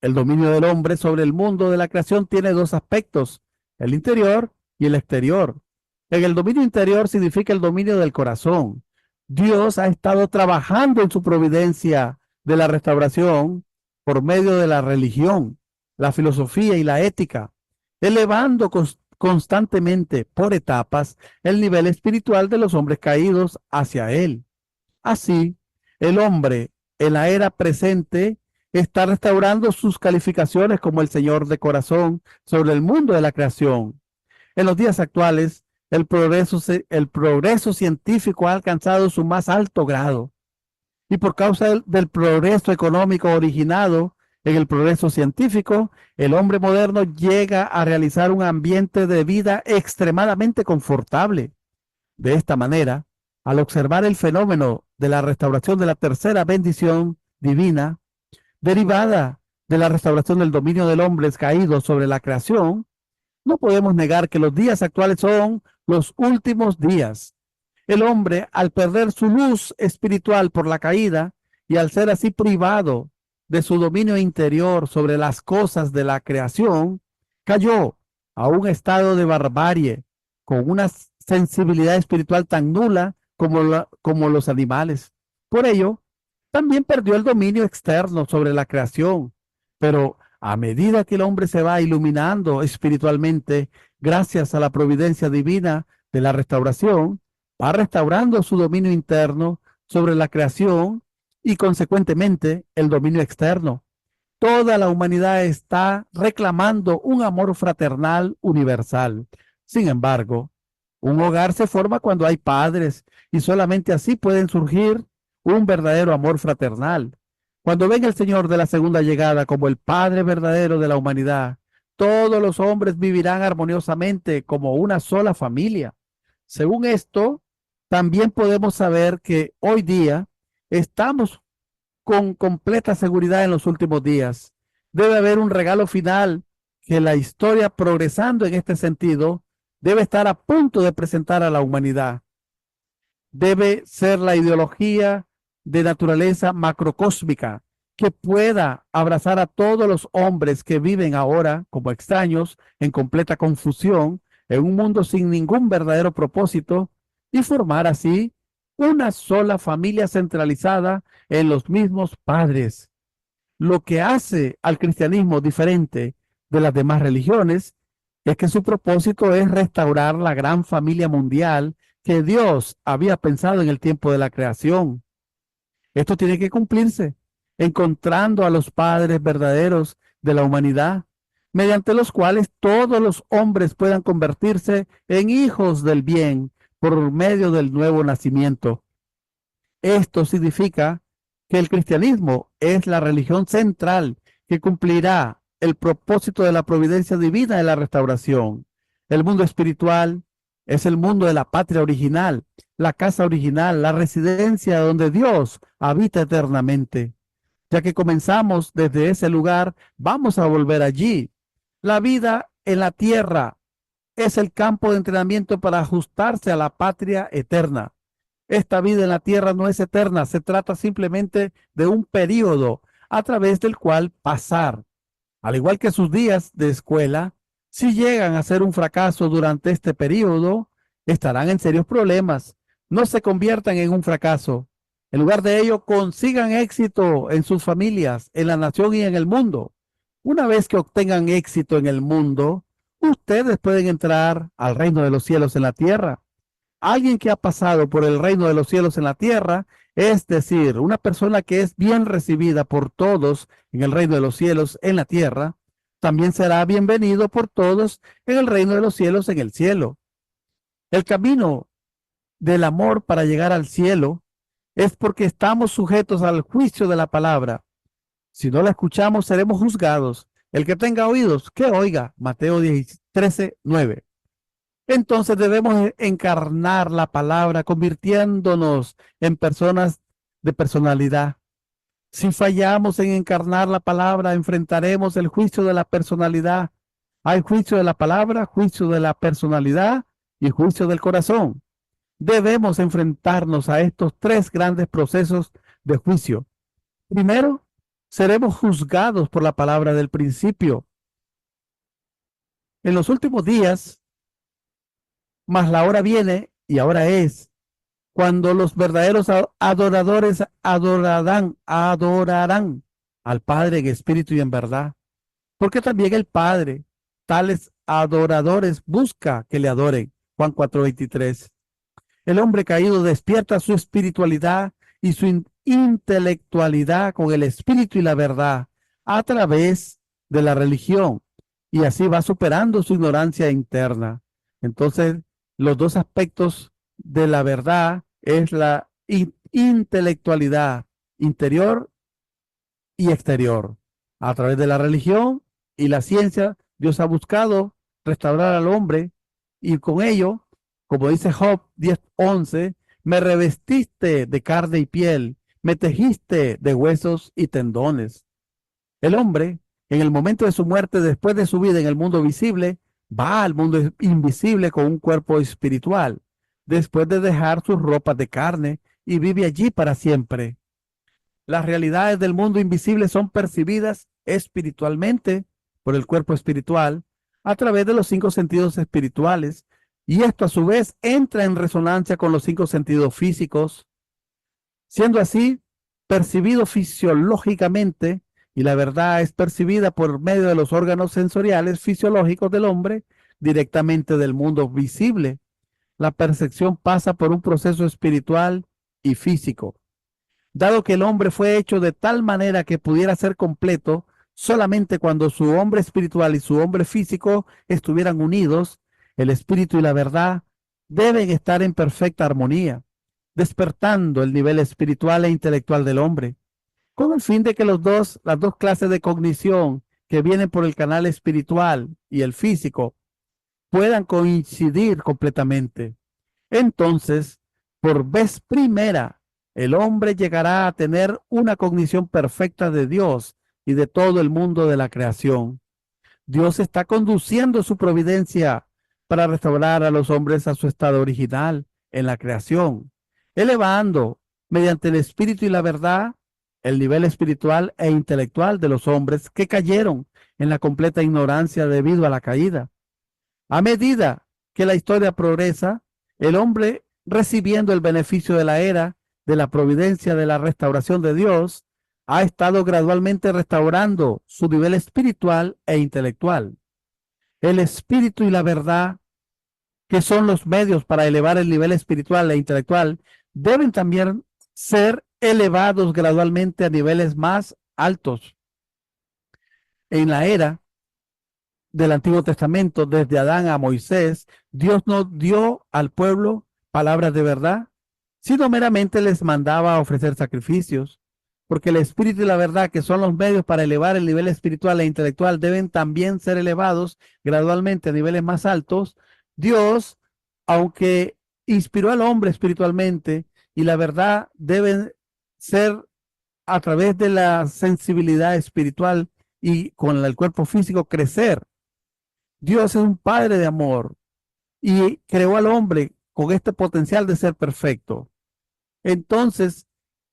El dominio del hombre sobre el mundo de la creación tiene dos aspectos, el interior y el exterior. En el dominio interior significa el dominio del corazón. Dios ha estado trabajando en su providencia de la restauración por medio de la religión, la filosofía y la ética, elevando constantemente por etapas el nivel espiritual de los hombres caídos hacia Él. Así, el hombre en la era presente está restaurando sus calificaciones como el Señor de corazón sobre el mundo de la creación. En los días actuales, el progreso científico ha alcanzado su más alto grado y por causa del progreso económico originado en el progreso científico, el hombre moderno llega a realizar un ambiente de vida extremadamente confortable. De esta manera, al observar el fenómeno de la restauración de la tercera bendición divina, derivada de la restauración del dominio del hombre caído sobre la creación, no podemos negar que los días actuales son los últimos días. El hombre, al perder su luz espiritual por la caída y al ser así privado de su dominio interior sobre las cosas de la creación, cayó a un estado de barbarie con una sensibilidad espiritual tan nula como los animales. Por ello, también perdió el dominio externo sobre la creación, pero a medida que el hombre se va iluminando espiritualmente, gracias a la providencia divina de la restauración, va restaurando su dominio interno sobre la creación y consecuentemente el dominio externo. Toda la humanidad está reclamando un amor fraternal universal. Sin embargo, un hogar se forma cuando hay padres y solamente así pueden surgir un verdadero amor fraternal. Cuando ven el Señor de la segunda llegada como el Padre verdadero de la humanidad, todos los hombres vivirán armoniosamente como una sola familia. Según esto, también podemos saber que hoy día estamos con completa seguridad en los últimos días. Debe haber un regalo final que la historia, progresando en este sentido, debe estar a punto de presentar a la humanidad. Debe ser la ideología de naturaleza macrocósmica que pueda abrazar a todos los hombres que viven ahora como extraños, en completa confusión, en un mundo sin ningún verdadero propósito, y formar así una sola familia centralizada en los mismos padres. Lo que hace al cristianismo diferente de las demás religiones es que su propósito es restaurar la gran familia mundial que Dios había pensado en el tiempo de la creación. Esto tiene que cumplirse, encontrando a los padres verdaderos de la humanidad, mediante los cuales todos los hombres puedan convertirse en hijos del bien por medio del nuevo nacimiento. Esto significa que el cristianismo es la religión central que cumplirá el propósito de la providencia divina de la restauración. El mundo espiritual es el mundo de la patria original, la casa original, la residencia donde Dios habita eternamente. Ya que comenzamos desde ese lugar, vamos a volver allí. La vida en la tierra es el campo de entrenamiento para ajustarse a la patria eterna. Esta vida en la tierra no es eterna, se trata simplemente de un periodo a través del cual pasar. Al igual que sus días de escuela, si llegan a ser un fracaso durante este periodo, estarán en serios problemas. No se conviertan en un fracaso. En lugar de ello, consigan éxito en sus familias, en la nación y en el mundo. Una vez que obtengan éxito en el mundo, ustedes pueden entrar al reino de los cielos en la tierra. Alguien que ha pasado por el reino de los cielos en la tierra, es decir, una persona que es bien recibida por todos en el reino de los cielos en la tierra, también será bienvenido por todos en el reino de los cielos en el cielo. El camino del amor para llegar al cielo es porque estamos sujetos al juicio de la palabra. Si no la escuchamos, seremos juzgados. El que tenga oídos, que oiga. Mateo 13:9. Entonces debemos encarnar la palabra, convirtiéndonos en personas de personalidad. Si fallamos en encarnar la palabra, enfrentaremos el juicio de la personalidad. Hay juicio de la palabra, juicio de la personalidad y juicio del corazón. Debemos enfrentarnos a estos tres grandes procesos de juicio. Primero, seremos juzgados por la palabra del principio. En los últimos días, Mas la hora viene y ahora es cuando los verdaderos adoradores adorarán al Padre en espíritu y en verdad. Porque también el Padre, tales adoradores, busca que le adoren. Juan 4:23. El hombre caído despierta su espiritualidad y su intelectualidad con el espíritu y la verdad a través de la religión y así va superando su ignorancia interna. Entonces, los dos aspectos de la verdad es la intelectualidad interior y exterior. A través de la religión y la ciencia, Dios ha buscado restaurar al hombre y con ello, como dice Job 10:11, me revestiste de carne y piel, me tejiste de huesos y tendones. El hombre, en el momento de su muerte, después de su vida en el mundo visible, va al mundo invisible con un cuerpo espiritual, después de dejar sus ropas de carne y vive allí para siempre. Las realidades del mundo invisible son percibidas espiritualmente por el cuerpo espiritual a través de los cinco sentidos espirituales y esto a su vez entra en resonancia con los cinco sentidos físicos, siendo así percibido fisiológicamente y la verdad es percibida por medio de los órganos sensoriales fisiológicos del hombre directamente del mundo visible. La percepción pasa por un proceso espiritual y físico. Dado que el hombre fue hecho de tal manera que pudiera ser completo solamente cuando su hombre espiritual y su hombre físico estuvieran unidos, el espíritu y la verdad deben estar en perfecta armonía, despertando el nivel espiritual e intelectual del hombre, con el fin de que las dos clases de cognición que vienen por el canal espiritual y el físico puedan coincidir completamente. Entonces, por vez primera, el hombre llegará a tener una cognición perfecta de Dios y de todo el mundo de la creación. Dios está conduciendo su providencia para restaurar a los hombres a su estado original en la creación, elevando mediante el espíritu y la verdad el nivel espiritual e intelectual de los hombres que cayeron en la completa ignorancia debido a la caída. A medida que la historia progresa, el hombre recibiendo el beneficio de la era, de la providencia, de la restauración de Dios, ha estado gradualmente restaurando su nivel espiritual e intelectual. El espíritu y la verdad, que son los medios para elevar el nivel espiritual e intelectual, deben también ser elevados gradualmente a niveles más altos. En la era del Antiguo Testamento, desde Adán a Moisés, Dios no dio al pueblo palabras de verdad, sino meramente les mandaba a ofrecer sacrificios, porque el espíritu y la verdad, que son los medios para elevar el nivel espiritual e intelectual, deben también ser elevados gradualmente a niveles más altos. Dios, aunque inspiró al hombre espiritualmente y la verdad deben ser a través de la sensibilidad espiritual y con el cuerpo físico crecer. Dios es un padre de amor y creó al hombre con este potencial de ser perfecto. Entonces,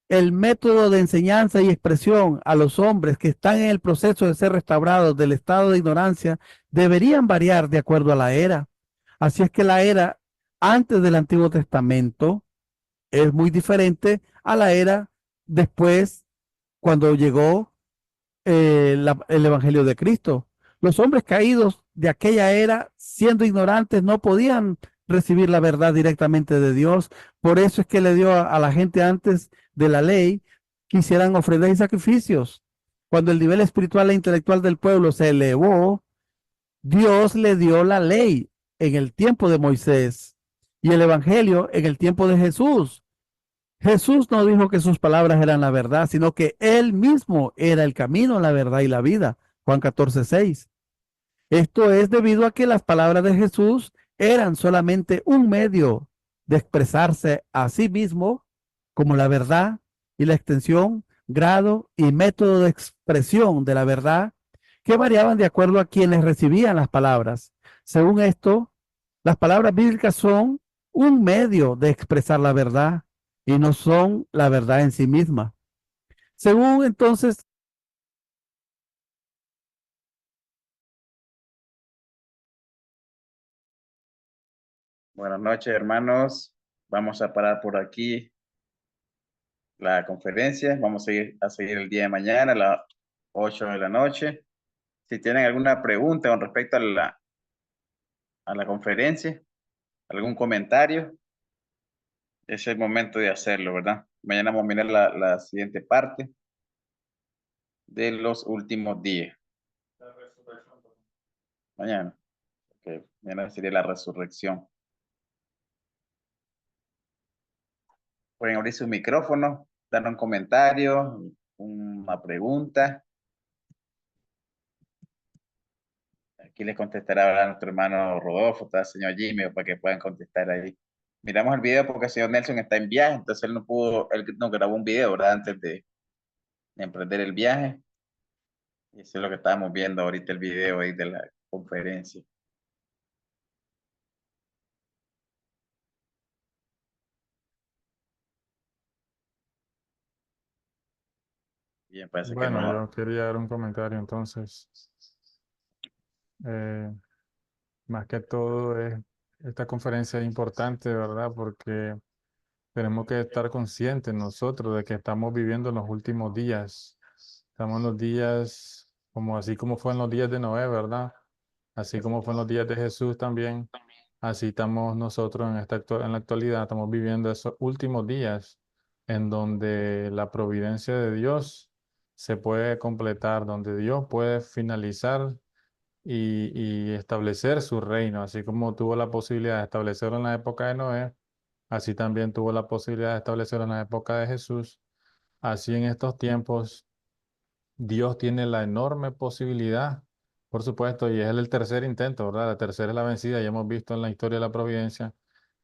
el método de enseñanza y expresión a los hombres que están en el proceso de ser restaurados del estado de ignorancia deberían variar de acuerdo a la era. Así es que la era antes del Antiguo Testamento es muy diferente a la era después, cuando llegó el Evangelio de Cristo. Los hombres caídos de aquella era, siendo ignorantes, no podían recibir la verdad directamente de Dios. Por eso es que le dio a la gente antes de la ley que hicieran ofrendas y sacrificios. Cuando el nivel espiritual e intelectual del pueblo se elevó, Dios le dio la ley en el tiempo de Moisés y el Evangelio en el tiempo de Jesús. Jesús no dijo que sus palabras eran la verdad, sino que él mismo era el camino, la verdad y la vida. Juan 14:6. Esto es debido a que las palabras de Jesús eran solamente un medio de expresarse a sí mismo como la verdad y la extensión, grado y método de expresión de la verdad que variaban de acuerdo a quienes recibían las palabras. Según esto, las palabras bíblicas son un medio de expresar la verdad y no son la verdad en sí misma. Según entonces, Buenas noches, hermanos. Vamos a parar por aquí la conferencia. Vamos a seguir el día de mañana a las 8 de la noche. Si tienen alguna pregunta con respecto a la conferencia, algún comentario, es el momento de hacerlo, ¿verdad? Mañana vamos a mirar la siguiente parte de los últimos días. Mañana. Ok, mañana sería la resurrección. Pueden abrir su micrófono, dar un comentario, una pregunta. Aquí les contestará ahora nuestro hermano Rodolfo, está el señor Jimmy, para que puedan contestar ahí. Miramos el video porque el señor Nelson está en viaje, entonces él no grabó un video, ¿verdad? Antes de emprender el viaje. Y eso es lo que estábamos viendo ahorita, el video ahí de la conferencia. Bien, parece que Bueno, no. yo quería dar un comentario entonces. Eh, Más que todo, esta conferencia es importante, ¿verdad? Porque tenemos que estar conscientes nosotros de que estamos viviendo los últimos días. Estamos en los días, como así como fue en los días de Noé, ¿verdad? Así como fue en los días de Jesús también. Así estamos nosotros en la actualidad, estamos viviendo esos últimos días en donde la providencia de Dios se puede completar, donde Dios puede finalizar y establecer su reino, así como tuvo la posibilidad de establecerlo en la época de Noé, así también tuvo la posibilidad de establecerlo en la época de Jesús. Así en estos tiempos, Dios tiene la enorme posibilidad, por supuesto, y es el tercer intento, ¿verdad? La tercera es la vencida, ya hemos visto en la historia de la providencia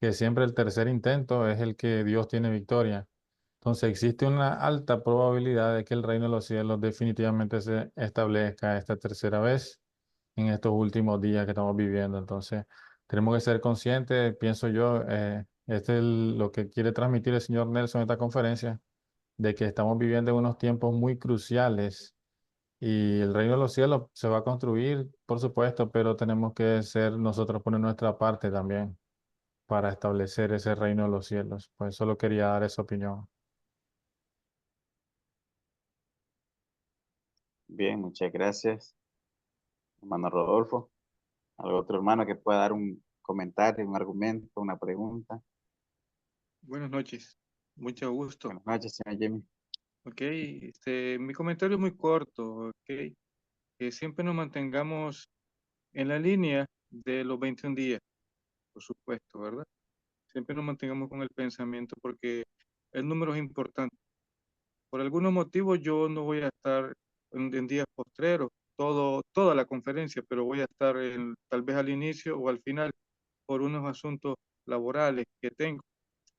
que siempre el tercer intento es el que Dios tiene victoria. Entonces existe una alta probabilidad de que el reino de los cielos definitivamente se establezca esta tercera vez en estos últimos días que estamos viviendo. Entonces, tenemos que ser conscientes, pienso yo, este es lo que quiere transmitir el señor Nelson en esta conferencia, de que estamos viviendo en unos tiempos muy cruciales y el reino de los cielos se va a construir, por supuesto, pero tenemos que ser nosotros poner nuestra parte también para establecer ese reino de los cielos. Pues solo quería dar esa opinión. Bien, muchas gracias, hermano Rodolfo. ¿Algún otro hermano que pueda dar un comentario, un argumento, una pregunta? Buenas noches, mucho gusto. Buenas noches, señor Jimmy. Ok, mi comentario es muy corto, ok. Que siempre nos mantengamos en la línea de los 21 días, por supuesto, ¿verdad? Siempre nos mantengamos con el pensamiento porque el número es importante. Por algunos motivos yo no voy a estar en días postreros, toda la conferencia, pero voy a estar tal vez al inicio o al final por unos asuntos laborales que tengo.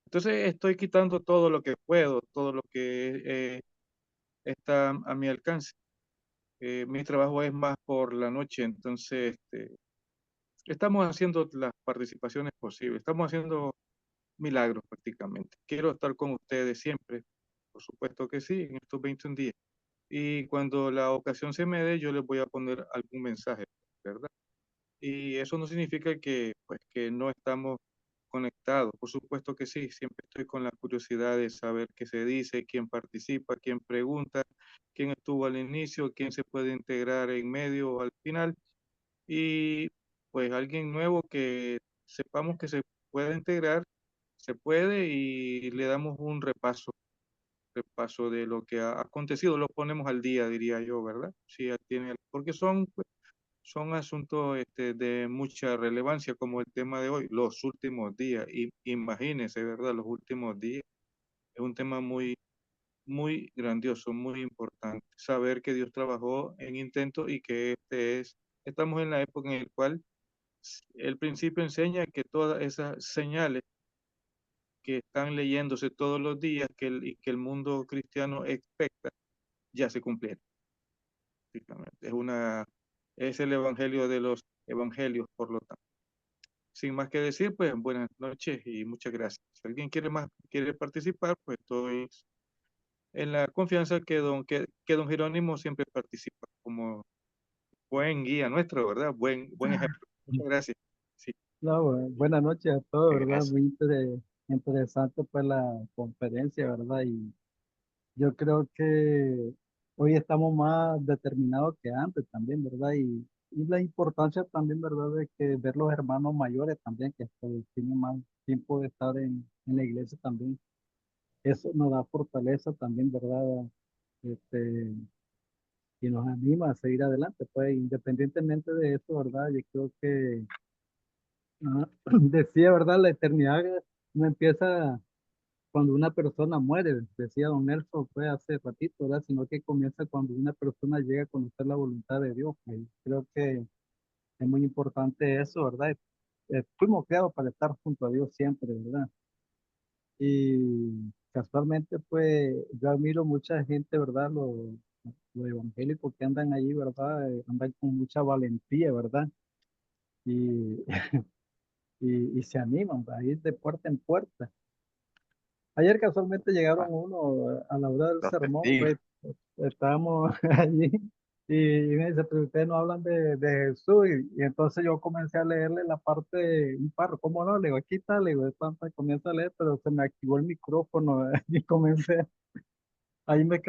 Entonces estoy quitando todo lo que puedo, todo lo que está a mi alcance. Mi trabajo es más por la noche, entonces estamos haciendo las participaciones posibles, estamos haciendo milagros prácticamente. Quiero estar con ustedes siempre, por supuesto que sí, en estos 21 días. Y cuando la ocasión se me dé, yo les voy a poner algún mensaje, ¿verdad? Y eso no significa que, pues, que no estamos conectados. Por supuesto que sí, siempre estoy con la curiosidad de saber qué se dice, quién participa, quién pregunta, quién estuvo al inicio, quién se puede integrar en medio o al final. Y pues alguien nuevo que sepamos que se puede integrar, se puede y le damos un repaso de lo que ha acontecido, lo ponemos al día, diría yo, ¿verdad? Sí, tiene, porque son asuntos de mucha relevancia, como el tema de hoy, los últimos días. Y imagínense, ¿verdad? Los últimos días. Es un tema muy, muy grandioso, muy importante. Saber que Dios trabajó en intento y que estamos en la época en la cual el principio enseña que todas esas señales que están leyéndose todos los días y que el mundo cristiano expecta, ya se cumplieron. Prácticamente. Es el evangelio de los evangelios, por lo tanto. Sin más que decir, pues buenas noches y muchas gracias. Si alguien quiere participar, pues estoy en la confianza que don Jerónimo siempre participa como buen guía nuestro, ¿verdad? Buen ejemplo. Muchas gracias. Sí. No, buenas noches a todos, ¿verdad? Gracias. Muy interesante pues la conferencia, ¿verdad? Y yo creo que hoy estamos más determinados que antes también, ¿verdad? Y la importancia también, ¿verdad? De que ver los hermanos mayores también, que pues, tienen más tiempo de estar en la iglesia también. Eso nos da fortaleza también, ¿verdad? Este, y nos anima a seguir adelante, pues independientemente de eso, ¿verdad? Yo creo que decía, ¿verdad? La eternidad no empieza cuando una persona muere, decía don Nelson, fue hace ratito, ¿verdad? Sino que comienza cuando una persona llega a conocer la voluntad de Dios. Pues. Creo que es muy importante eso, ¿verdad? Fuimos creados para estar junto a Dios siempre, ¿verdad? Y casualmente, pues, yo admiro mucha gente, ¿verdad? Los evangélicos que andan allí, ¿verdad? Andan con mucha valentía, ¿verdad? Y, y se animan a ir de puerta en puerta. Ayer casualmente llegaron Ah, uno a la hora del los sermón, testigos. pues estábamos allí y me dice, pero ustedes no hablan de Jesús y entonces yo comencé a leerle la parte, un párrafo, ¿cómo no? Le digo, aquí está, le digo, esta comienza a leer, pero se me activó el micrófono y comencé, ahí me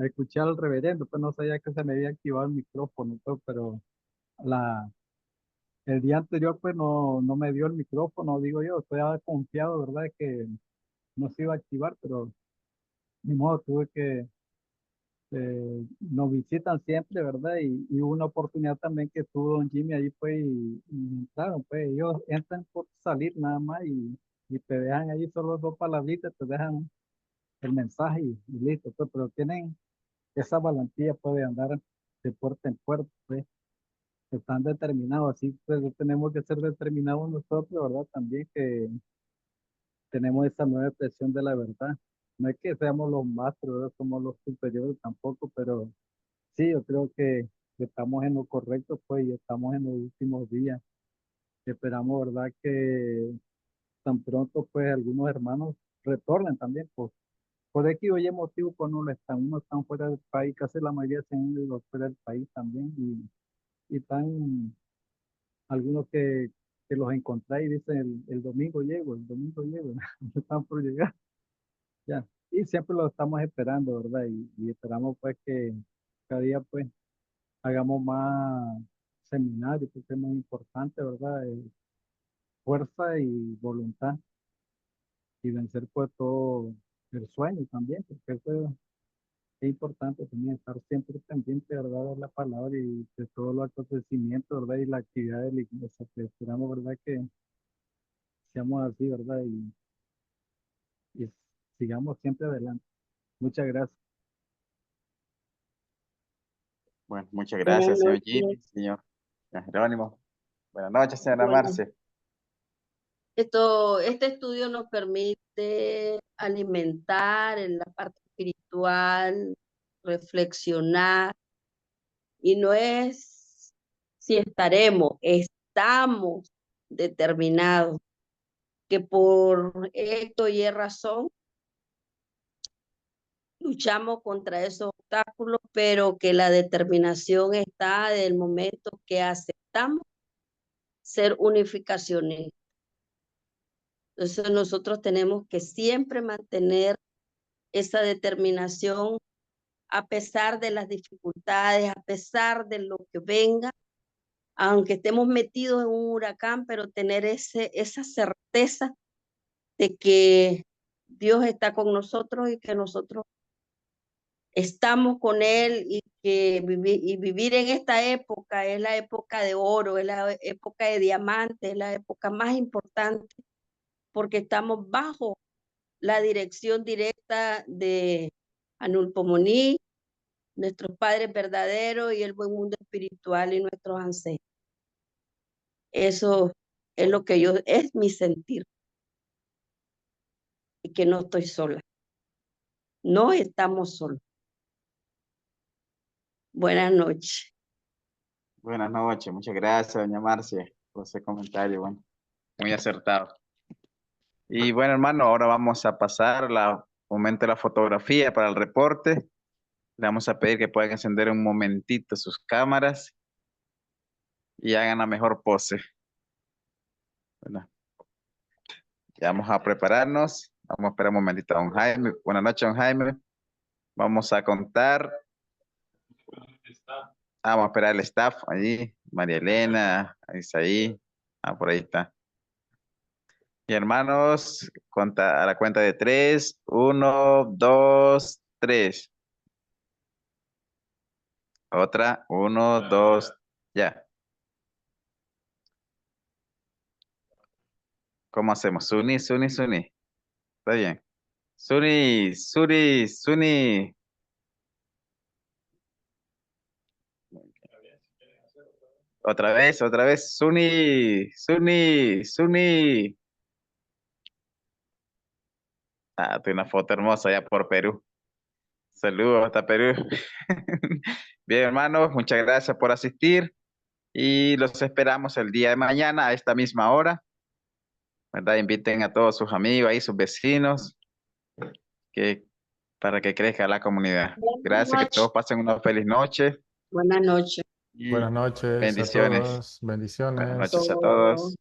escuché al reverendo, pues no sabía que se me había activado el micrófono, pues, pero la, el día anterior pues no me dio el micrófono, digo yo, estoy confiado, ¿verdad? Que no se iba a activar, pero ni modo, tuve que, nos visitan siempre, ¿verdad? Y hubo una oportunidad también que tuvo don Jimmy ahí, pues, y entraron, pues, ellos entran por salir nada más y te dejan ahí solo dos palabritas, te dejan el mensaje y listo, pues, pero tienen esa valentía, pues, de andar de puerta en puerta, pues, están determinados, así, pues, tenemos que ser determinados nosotros, ¿verdad? También que tenemos esa nueva expresión de la verdad. No es que seamos los másteres, ¿verdad? Somos los superiores tampoco, pero sí, yo creo que estamos en lo correcto, pues, y estamos en los últimos días. Esperamos, ¿verdad? Que tan pronto, pues, algunos hermanos retornen también, pues, por X o Y motivo, pues, no lo están, unos están fuera del país, casi la mayoría se han ido fuera del país también, y están algunos que los encontráis y dicen, el domingo llego, están por llegar. Ya, y siempre lo estamos esperando, ¿verdad? Y esperamos pues que cada día pues hagamos más seminarios, porque es muy importante, ¿verdad? Fuerza y voluntad y vencer pues todo el sueño también, porque eso es importante también estar siempre pendiente, ¿verdad? De la palabra y de todos los acontecimientos, ¿verdad? Y la actividad de la iglesia, que esperamos, ¿verdad? Que seamos así, ¿verdad? Y sigamos siempre adelante. Muchas gracias. Bueno, muchas Buenas gracias, señor noches. Jimmy, señor Jerónimo. Buenas noches, señora Bueno, Marce. este estudio nos permite alimentar en la parte espiritual, reflexionar, y no es si estaremos, estamos determinados que por esto y es razón luchamos contra esos obstáculos, pero que la determinación está del momento que aceptamos ser unificaciones. Entonces nosotros tenemos que siempre mantener esa determinación a pesar de las dificultades, a pesar de lo que venga, aunque estemos metidos en un huracán, pero tener esa certeza de que Dios está con nosotros y que nosotros estamos con Él y que vivir en esta época es la época de oro, es la época de diamante, es la época más importante porque estamos bajo la dirección directa de Anulfo Moniz, nuestros padres verdaderos y el buen mundo espiritual y nuestros ancestros. Eso es lo que es mi sentir, y que no estoy sola. No estamos solos. Buenas noches. Buenas noches, muchas gracias, doña Marce, por ese comentario, bueno, muy acertado. Y bueno, hermano, ahora vamos a pasar la momento de la fotografía para el reporte. Le vamos a pedir que puedan encender un momentito sus cámaras y hagan la mejor pose. Bueno, ya vamos a prepararnos. Vamos a esperar un momentito a don Jaime. Buenas noches, don Jaime. Vamos a contar. Vamos a esperar el staff allí. María Elena, Isaí. Por ahí está. Y hermanos, a la cuenta de 3. 1, 2, 3. Otra. 1, 2. Ya. ¿Cómo hacemos? Suni. Está bien. Suni. Otra vez. Suni. Tiene una foto hermosa allá por Perú. Saludos hasta Perú. Bien, hermanos, muchas gracias por asistir y los esperamos el día de mañana a esta misma hora, ¿verdad? Inviten a todos sus amigos y sus vecinos para que crezca la comunidad. Gracias, que todos pasen una feliz noche Buenas noches. y Buenas noches a bendiciones. todos. Buenas Bendiciones. noches a todos.